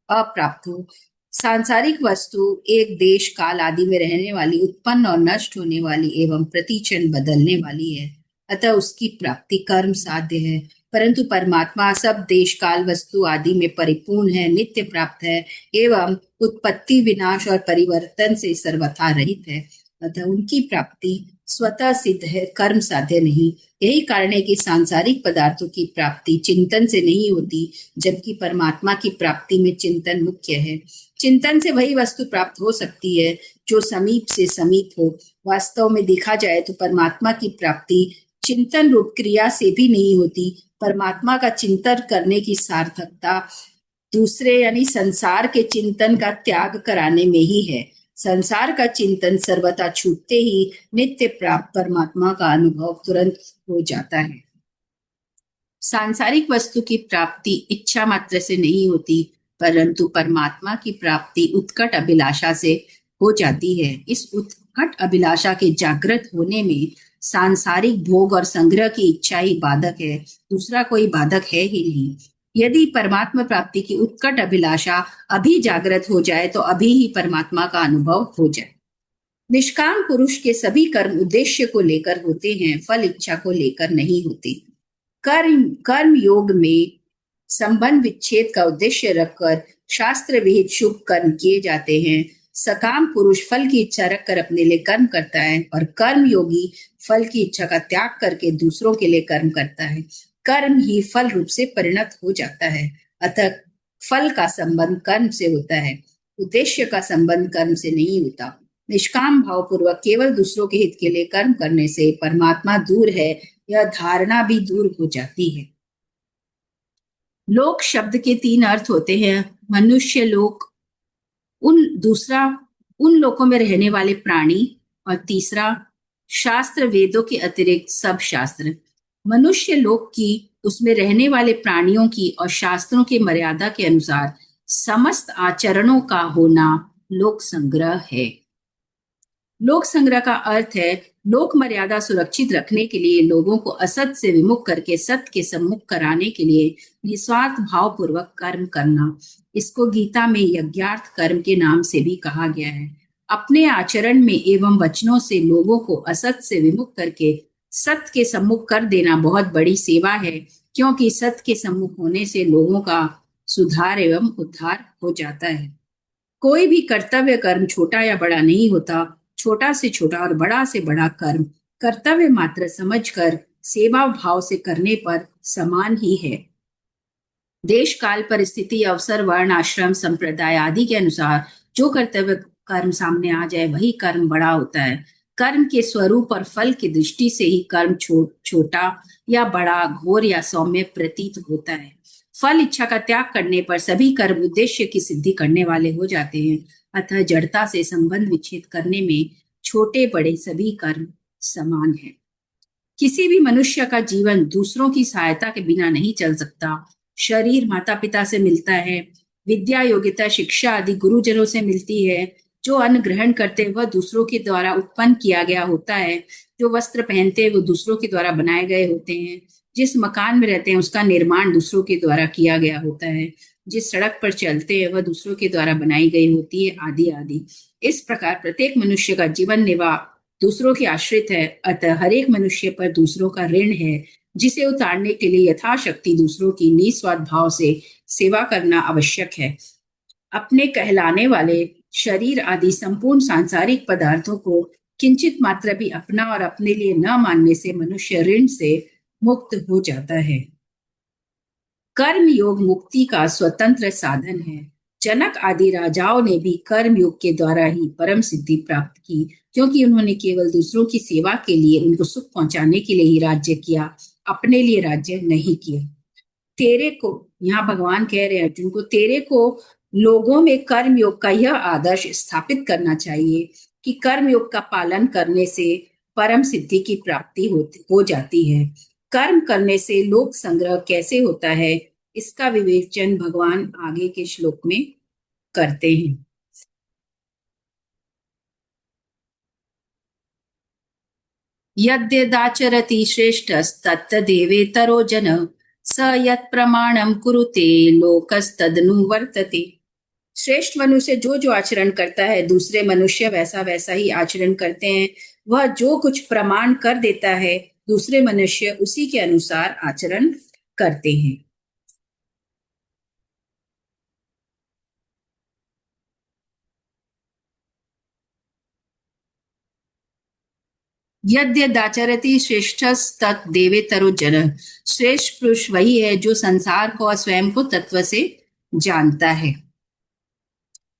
अप्राप्त हो। सांसारिक वस्तु एक देश काल आदि में रहने वाली, उत्पन्न और नष्ट होने वाली एवं प्रतिक्षण बदलने वाली है, अतः उसकी प्राप्ति कर्म साध्य है। परंतु परमात्मा सब देश काल वस्तु आदि में परिपूर्ण है, नित्य प्राप्त है एवं उत्पत्ति, विनाश और परिवर्तन से सर्वथा रहित है। अतः उनकी प्राप्ति स्वतः सिद्ध है, कर्म साध्य नहीं। यही कारण है कि सांसारिक पदार्थों की प्राप्ति चिंतन से नहीं होती, जबकि परमात्मा की प्राप्ति में चिंतन मुख्य है। चिंतन से वही वस्तु प्राप्त हो सकती है जो समीप से समीप हो। वास्तव में देखा जाए तो परमात्मा की प्राप्ति चिंतन रूप क्रिया से भी नहीं होती। परमात्मा का चिंतन करने की सार्थकता दूसरे यानी संसार के चिंतन का त्याग कराने में ही है। संसार का चिंतन सर्वथा छूटते ही नित्य प्राप्त परमात्मा का अनुभव तुरंत हो जाता है। सांसारिक वस्तु की प्राप्ति इच्छा मात्र से नहीं होती, परंतु परमात्मा की प्राप्ति उत्कट अभिलाषा से हो जाती है। इस उत्कट अभिलाषा के जागृत होने में सांसारिक भोग और संग्रह की इच्छा ही बाधक है, दूसरा कोई बाधक है ही नहीं। यदि परमात्मा प्राप्ति की उत्कट अभिलाषा अभी जागृत हो जाए तो अभी ही परमात्मा का अनुभव हो जाए। निष्काम पुरुष के सभी कर्म उद्देश्य को लेकर होते हैं, फल इच्छा को लेकर नहीं होते। कर्म योग में संबंध विच्छेद का उद्देश्य रखकर शास्त्र विहित शुभ कर्म किए जाते हैं। सकाम पुरुष फल की इच्छा रखकर अपने लिए कर्म करता है और कर्म योगी फल की इच्छा का त्याग करके दूसरों के लिए कर्म करता है। कर्म ही फल रूप से परिणत हो जाता है। अतः फल का संबंध कर्म से होता है, उद्देश्य का संबंध कर्म से नहीं होता। निष्काम भाव पूर्वक केवल दूसरों के हित के लिए कर्म करने से परमात्मा दूर है, यह धारणा भी दूर हो जाती है। लोक शब्द के 3 अर्थ होते हैं। मनुष्य लोक, उन लोकों में रहने वाले प्राणी, और तीसरा शास्त्र वेदों के अतिरिक्त सब शास्त्र। मनुष्य लोक की, उसमें रहने वाले प्राणियों की और शास्त्रों के मर्यादा के अनुसार समस्त आचरणों का होना लोक संग्रह है। लोक संग्रह का अर्थ है लोक मर्यादा सुरक्षित रखने के लिए लोगों को असत से विमुख करके सत्य के सम्मुख कराने के लिए निस्वार्थ भाव पूर्वक कर्म करना। इसको गीता में यज्ञार्थ कर्म के नाम से भी कहा गया है। अपने आचरण में एवं वचनों से लोगों को असत से विमुख करके सत्य के सम्मुख कर देना बहुत बड़ी सेवा है, क्योंकि सत्य के सम्मुख होने से लोगों का सुधार एवं उद्धार हो जाता है। कोई भी कर्तव्य कर्म छोटा या बड़ा नहीं होता। छोटा से छोटा और बड़ा से बड़ा कर्म कर्तव्य मात्र समझकर सेवा भाव से करने पर समान ही है। देश काल परिस्थिति अवसर वर्ण आश्रम संप्रदाय आदि के अनुसार जो कर्तव्य कर्म सामने आ जाए वही कर्म बड़ा होता है। कर्म के स्वरूप और फल की दृष्टि से ही कर्म छोटा या बड़ा, घोर या सौम्य प्रतीत होता है। फल इच्छा का त्याग करने पर सभी कर्म उद्देश्य की सिद्धि करने वाले हो जाते हैं। अतः जड़ता से संबंध विच्छेद करने में छोटे बड़े सभी कर्म समान है। किसी भी मनुष्य का जीवन दूसरों की सहायता के बिना नहीं चल सकता। शरीर माता पिता से मिलता है, विद्या योग्यता शिक्षा आदि गुरुजनों से मिलती है। जो अन्न ग्रहण करते हैं वह दूसरों के द्वारा उत्पन्न किया गया होता है। जो वस्त्र पहनते हैं वो दूसरों के द्वारा बनाए गए होते हैं। जिस मकान में रहते हैं उसका निर्माण दूसरों के द्वारा किया गया होता है। जिस सड़क पर चलते हैं वह दूसरों के द्वारा बनाई गई होती है, आदि आदि। इस प्रकार प्रत्येक मनुष्य का जीवन निर्वाह दूसरों के आश्रित है। अतः हर एक मनुष्य पर दूसरों का ऋण है, जिसे उतारने के लिए यथाशक्ति दूसरों की निस्वार्थ भाव से सेवा करना आवश्यक है। अपने कहलाने वाले शरीर आदि संपूर्ण सांसारिक पदार्थों को किंचित मात्र भी अपना और अपने लिए न मानने से मनुष्य ऋण से मुक्त हो जाता है। कर्म योग मुक्ति का स्वतंत्र साधन है। जनक आदि राजाओं ने भी कर्म योग के द्वारा ही परम सिद्धि प्राप्त की, क्योंकि उन्होंने केवल दूसरों की सेवा के लिए, उनको सुख पहुंचाने के लिए ही राज्य किया, अपने लिए राज्य नहीं किया। तेरे को, यहाँ भगवान कह रहे हैं अर्जुन को, तेरे को लोगों में कर्म योग का यह आदर्श स्थापित करना चाहिए कि कर्म योग का पालन करने से परम सिद्धि की प्राप्ति हो जाती है। कर्म करने से लोक संग्रह कैसे होता है, इसका विवेचन भगवान आगे के श्लोक में करते हैं। यद्यदाचरति श्रेष्ठस्तत्तदेवेतरो जनः स यत् प्रमाणं कुरुते लोकस्तदनु वर्तते। श्रेष्ठ मनुष्य जो जो आचरण करता है दूसरे मनुष्य वैसा वैसा ही आचरण करते हैं। वह जो कुछ प्रमाण कर देता है दूसरे मनुष्य उसी के अनुसार आचरण करते हैं। यद्यदाचरति श्रेष्ठस्तत् देवेतरो जनः। श्रेष्ठ पुरुष वही है जो संसार को और स्वयं को तत्व से जानता है।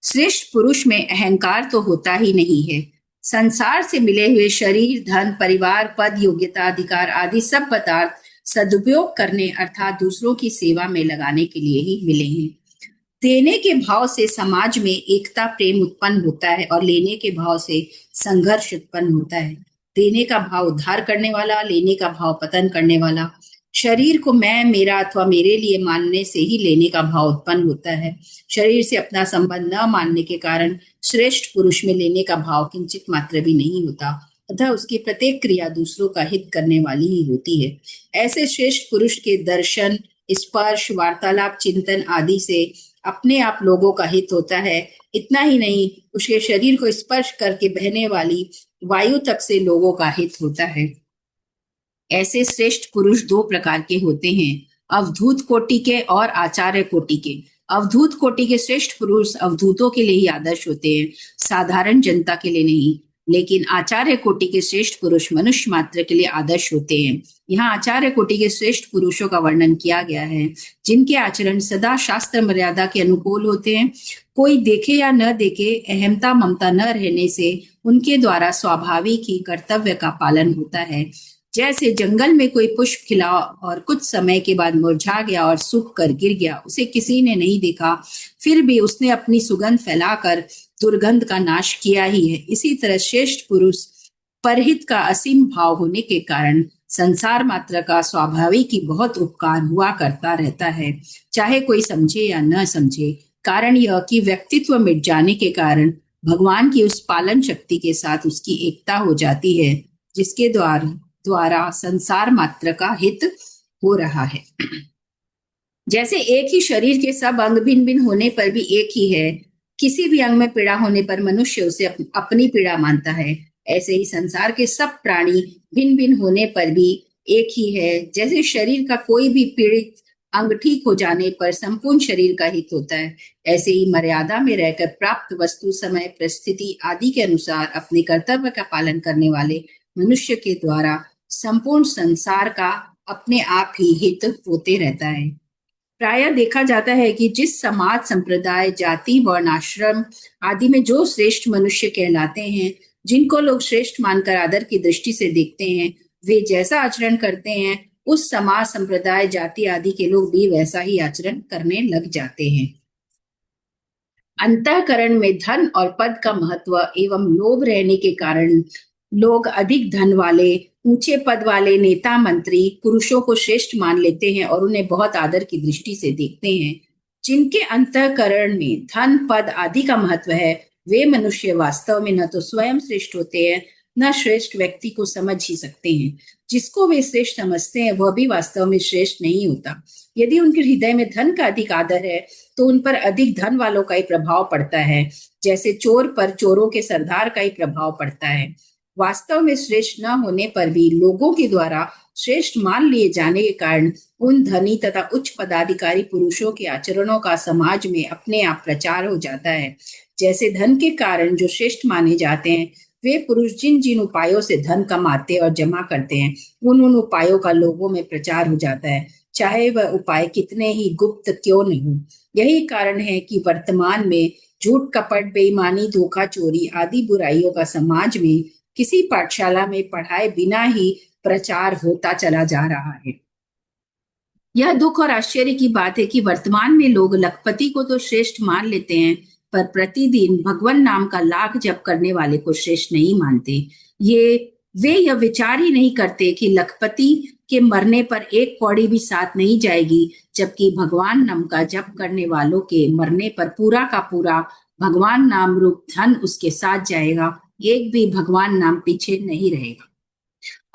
श्रेष्ठ पुरुष में अहंकार तो होता ही नहीं है। संसार से मिले हुए शरीर, धन, परिवार, पद, योग्यता, अधिकार आदि सब पदार्थ सदुपयोग करने अर्थात दूसरों की सेवा में लगाने के लिए ही मिले हैं। देने के भाव से समाज में एकता प्रेम उत्पन्न होता है और लेने के भाव से संघर्ष उत्पन्न होता है। देने का भाव उद्धार करने वाला, लेने का भाव पतन करने वाला। शरीर को मैं, मेरा अथवा मेरे लिए मानने से ही लेने का भाव उत्पन्न होता है। शरीर से अपना संबंध न मानने के कारण श्रेष्ठ पुरुष में लेने का भाव किंचित मात्र भी नहीं होता, अतः उसकी प्रत्येक क्रिया दूसरों का हित करने वाली ही होती है। ऐसे श्रेष्ठ पुरुष के दर्शन, स्पर्श, वार्तालाप, चिंतन आदि से अपने आप लोगों का हित होता है। इतना ही नहीं, उसके शरीर को स्पर्श करके बहने वाली वायु तक से लोगों का हित होता है। ऐसे श्रेष्ठ पुरुष दो प्रकार के होते हैं, अवधूत कोटि के और आचार्य कोटि के। अवधूत कोटि के श्रेष्ठ पुरुष अवधूतों के लिए ही आदर्श होते हैं, साधारण जनता के लिए नहीं। लेकिन आचार्य कोटि के श्रेष्ठ पुरुष मनुष्य मात्र के लिए आदर्श होते हैं। यहाँ आचार्य कोटि के श्रेष्ठ पुरुषों का वर्णन किया गया है, जिनके आचरण सदा शास्त्र मर्यादा के अनुकूल होते हैं। कोई देखे या न देखे, अहमता ममता न रहने से उनके द्वारा स्वाभाविक ही कर्तव्य का पालन होता है। जैसे जंगल में कोई पुष्प खिला और कुछ समय के बाद मुरझा गया और सूख कर गिर गया, उसे किसी ने नहीं देखा, फिर भी उसने अपनी सुगंध फैलाकर दुर्गंध का नाश किया ही है। इसी तरह श्रेष्ठ पुरुष परहित का असीम भाव होने के कारण संसार मात्र का स्वाभाविक ही बहुत उपकार हुआ करता रहता है, चाहे कोई समझे या न समझे। कारण यह कि व्यक्तित्व मिट जाने के कारण भगवान की उस पालन शक्ति के साथ उसकी एकता हो जाती है, जिसके द्वारा संसार मात्र का हित हो रहा है। जैसे एक ही शरीर के सब अंग भिन्न भिन्न होने पर भी एक ही है, किसी भी अंग में पीड़ा होने पर मनुष्य उसे अपनी पीड़ा मानता है, ऐसे ही संसार के सब प्राणी भिन्न भिन्न होने पर भी एक ही है। जैसे शरीर का कोई भी पीड़ित अंग ठीक हो जाने पर संपूर्ण शरीर का हित होता है, ऐसे ही मर्यादा में रहकर प्राप्त वस्तु, समय, परिस्थिति आदि के अनुसार अपने कर्तव्य का पालन करने वाले मनुष्य के द्वारा संपूर्ण संसार का अपने आप ही हित होते रहता है। प्रायः देखा जाता है कि जिस समाज, संप्रदाय, जाति, वर्ण, आश्रम आदि में जो श्रेष्ठ मनुष्य कहलाते हैं, जिनको लोग श्रेष्ठ मानकर आदर की दृष्टि से देखते हैं, वे जैसा आचरण करते हैं, उस समाज, संप्रदाय, जाति आदि के लोग भी वैसा ही आचरण करने लग जाते हैं। अंतःकरण में धन और पद का महत्व एवं लोभ रहने के कारण लोग अधिक धन वाले, ऊंचे पद वाले नेता, मंत्री, पुरुषों को श्रेष्ठ मान लेते हैं और उन्हें बहुत आदर की दृष्टि से देखते हैं। जिनके अंतःकरण में धन, पद आदि का महत्व है, वे मनुष्य वास्तव में न तो स्वयं श्रेष्ठ होते हैं, न श्रेष्ठ व्यक्ति को समझ ही सकते हैं। जिसको वे श्रेष्ठ समझते हैं, वह भी वास्तव में श्रेष्ठ नहीं होता। यदि उनके हृदय में धन का अधिक आदर है, तो उन पर अधिक धन वालों का ही प्रभाव पड़ता है, जैसे चोर पर चोरों के सरदार का ही प्रभाव पड़ता है। वास्तव में श्रेष्ठ न होने पर भी लोगों के द्वारा श्रेष्ठ मान लिए जाने के कारण उन धनी तथा उच्च पदाधिकारी पुरुषों के आचरणों का समाज में अपने आप प्रचार हो जाता है। जैसे धन के कारण जो श्रेष्ठ माने जाते हैं, वे पुरुष जिन जिन उपायों से धन कमाते और जमा करते हैं, उन उपायों का लोगों में प्रचार हो जाता है, चाहे वह उपाय कितने ही गुप्त क्यों नहीं हो। यही कारण है कि वर्तमान में झूठ, कपट, बेईमानी, धोखा, चोरी आदि बुराइयों का समाज में किसी पाठशाला में पढ़ाए बिना ही प्रचार होता चला जा रहा है। यह दुख और आश्चर्य की बात है कि वर्तमान में लोग लखपति को तो श्रेष्ठ मान लेते हैं, पर प्रतिदिन भगवान नाम का लाख जप करने वाले को श्रेष्ठ नहीं मानते। वे यह विचार ही नहीं करते कि लखपति के मरने पर एक कौड़ी भी साथ नहीं जाएगी, जबकि भगवान नाम का जप करने वालों के मरने पर पूरा का पूरा भगवान नाम रूप धन उसके साथ जाएगा, एक भी भगवान नाम पीछे नहीं रहेगा।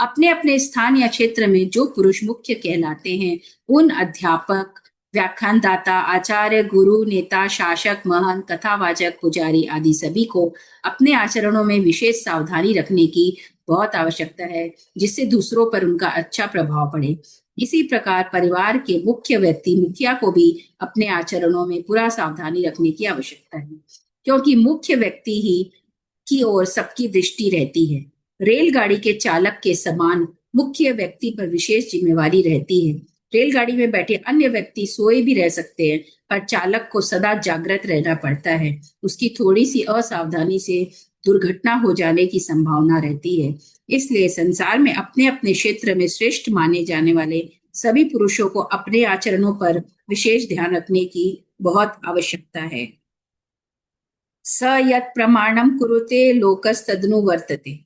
अपने अपने स्थान या क्षेत्र में जो पुरुष मुख्य कहलाते हैं, उन अध्यापक, व्याख्यानदाता, आचार्य, गुरु, नेता, शासक, महंत, कथावाचक, पुजारी आदि सभी को अपने आचरणों में विशेष सावधानी रखने की बहुत आवश्यकता है, जिससे दूसरों पर उनका अच्छा प्रभाव पड़े। इसी प्रकार परिवार के मुख्य व्यक्ति, मुखिया को भी अपने आचरणों में पूरा सावधानी रखने की आवश्यकता है, क्योंकि मुख्य व्यक्ति ही की ओर सबकी दृष्टि रहती है। रेलगाड़ी के चालक के समान मुख्य व्यक्ति पर विशेष जिम्मेवारी रहती है। रेलगाड़ी में बैठे अन्य व्यक्ति सोए भी रह सकते हैं, पर चालक को सदा जागृत रहना पड़ता है। उसकी थोड़ी सी असावधानी से दुर्घटना हो जाने की संभावना रहती है। इसलिए संसार में अपने अपने क्षेत्र में श्रेष्ठ माने जाने वाले सभी पुरुषों को अपने आचरणों पर विशेष ध्यान रखने की बहुत आवश्यकता है। स यत् प्रमाणम कुरुते लोकस्तदनु वर्तते।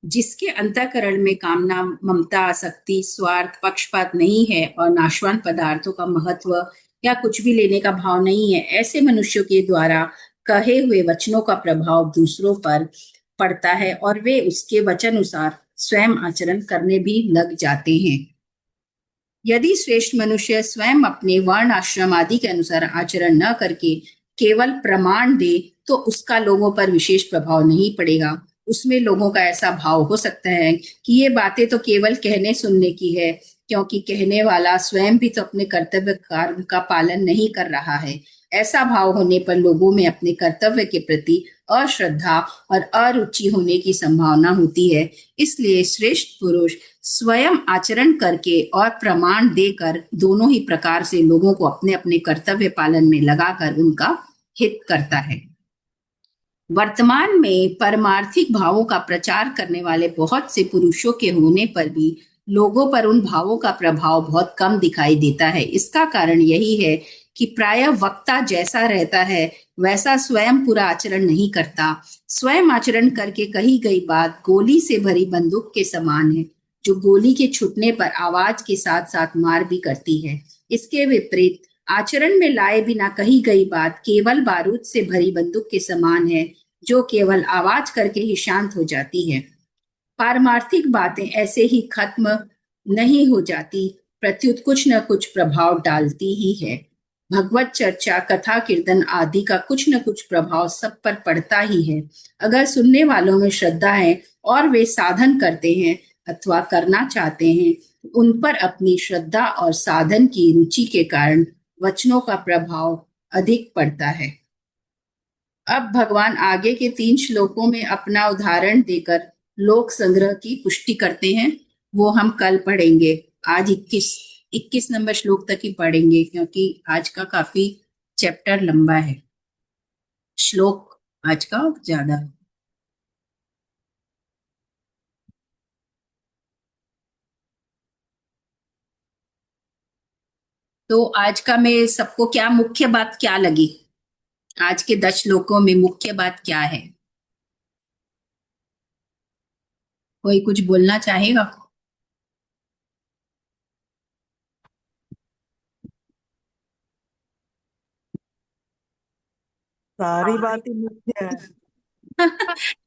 जिसके अंतःकरण में कामना, ममता, आसक्ति, स्वार्थ, पक्षपात नहीं है और नाशवान पदार्थों का महत्व या कुछ भी लेने का भाव नहीं है, ऐसे मनुष्यों के द्वारा कहे हुए वचनों का प्रभाव दूसरों पर पड़ता है और वे उसके वचनानुसार स्वयं आचरण करने भी लग जाते हैं। यदि श्रेष्ठ मनुष्य स्वयं अपने वर्ण, आश्रम आदि के अनुसार आचरण न करके केवल प्रमाण दे, तो उसका लोगों पर विशेष प्रभाव नहीं पड़ेगा। उसमें लोगों का ऐसा भाव हो सकता है कि ये बातें तो केवल कहने सुनने की है, क्योंकि कहने वाला स्वयं भी तो अपने कर्तव्य कार्य का पालन नहीं कर रहा है। ऐसा भाव होने पर लोगों में अपने कर्तव्य के प्रति अश्रद्धा और अरुचि होने की संभावना होती है। इसलिए श्रेष्ठ पुरुष स्वयं आचरण करके और प्रमाण देकर दोनों ही प्रकार से लोगों को अपने अपने कर्तव्य पालन में लगाकर उनका हित करता है। वर्तमान में परमार्थिक भावों का प्रचार करने वाले बहुत से पुरुषों के होने पर भी लोगों पर उन भावों का प्रभाव बहुत कम दिखाई देता है। इसका कारण यही है कि प्रायः वक्ता जैसा रहता है वैसा स्वयं पूरा आचरण नहीं करता। स्वयं आचरण करके कही गई बात गोली से भरी बंदूक के समान है, जो गोली के छूटने पर आवाज के साथ साथ मार भी करती है। इसके विपरीत आचरण में लाए बिना कही गई बात केवल बारूद से भरी बंदूक के समान है, जो केवल आवाज करके ही शांत हो जाती है। पारमार्थिक बातें ऐसे ही खत्म नहीं हो जाती, प्रत्युत कुछ न कुछ प्रभाव डालती ही है। भगवत चर्चा, कथा, कीर्तन आदि का कुछ न कुछ प्रभाव सब पर पड़ता ही है। अगर सुनने वालों में श्रद्धा है और वे साधन करते हैं अथवा करना चाहते हैं, उन पर अपनी श्रद्धा और साधन की रुचि के कारण वचनों का प्रभाव अधिक पड़ता है। अब भगवान आगे के 3 श्लोकों में अपना उदाहरण देकर लोक संग्रह की पुष्टि करते हैं। वो हम कल पढ़ेंगे। आज 21 नंबर श्लोक तक ही पढ़ेंगे, क्योंकि आज का काफी चैप्टर लंबा है, श्लोक आज का ज्यादा है। तो आज का में सबको क्या मुख्य बात क्या लगी? आज के 10 श्लोकों में मुख्य बात क्या है? कोई कुछ बोलना चाहेगा? सारी बात ही मुख्य है।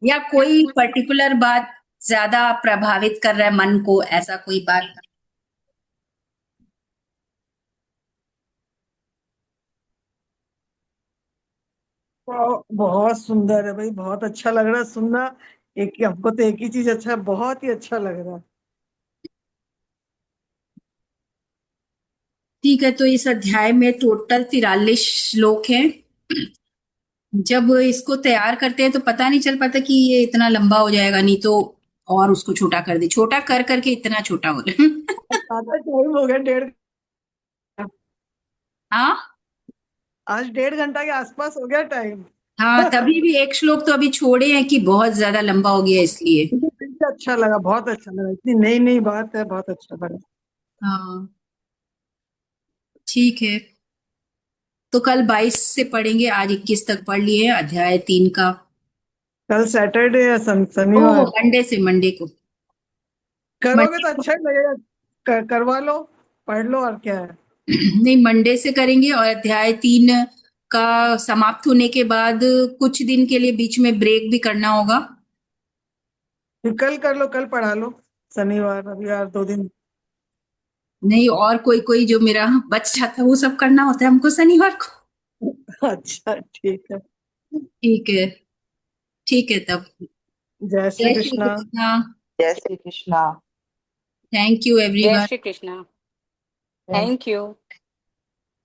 या कोई पर्टिकुलर बात ज्यादा प्रभावित कर रहा है मन को, ऐसा कोई बात? बहुत सुंदर है भाई, बहुत अच्छा लग रहा है सुनना। एक हमको तो एक ही चीज अच्छा, बहुत ही अच्छा लग रहा है। ठीक है, तो इस अध्याय में टोटल 43 श्लोक हैं। जब इसको तैयार करते हैं तो पता नहीं चल पाता कि ये इतना लंबा हो जाएगा, नहीं तो और उसको छोटा कर दे, छोटा कर करके इतना छोटा हो रहा है। ज्यादा टाइम हो गया, हाँ आज 1.5 घंटा के आसपास हो गया टाइम। हाँ, तभी भी एक श्लोक तो अभी छोड़े हैं कि बहुत ज्यादा लंबा हो गया इसलिए। मुझे अच्छा लगा, बहुत अच्छा लगा, इतनी नई नई बात है, बहुत अच्छा लगा। हाँ ठीक है, तो कल 22 से पढ़ेंगे, आज 21 तक पढ़ लिए अध्याय 3 का। कल सैटरडे है, ओह, शनिवार। मंडे को करोगे मंडे तो को अच्छा ही लगेगा। करवा लो, पढ़ लो, और क्या है। नहीं, मंडे से करेंगे और अध्याय 3 का समाप्त होने के बाद कुछ दिन के लिए बीच में ब्रेक भी करना होगा। फिर कल कर लो, कल पढ़ा लो। शनिवार, अभी यार 2 दिन। नहीं, और कोई कोई जो मेरा बच जाता है वो सब करना होता है हमको शनिवार को। अच्छा, ठीक है। ठीक है, ठीक है तब। जय श्री जय श्री कृष्णा। कृष्णा। जय श्री कृष्णा। थैंक यू जय everyone. Shri Krishna. Thank you.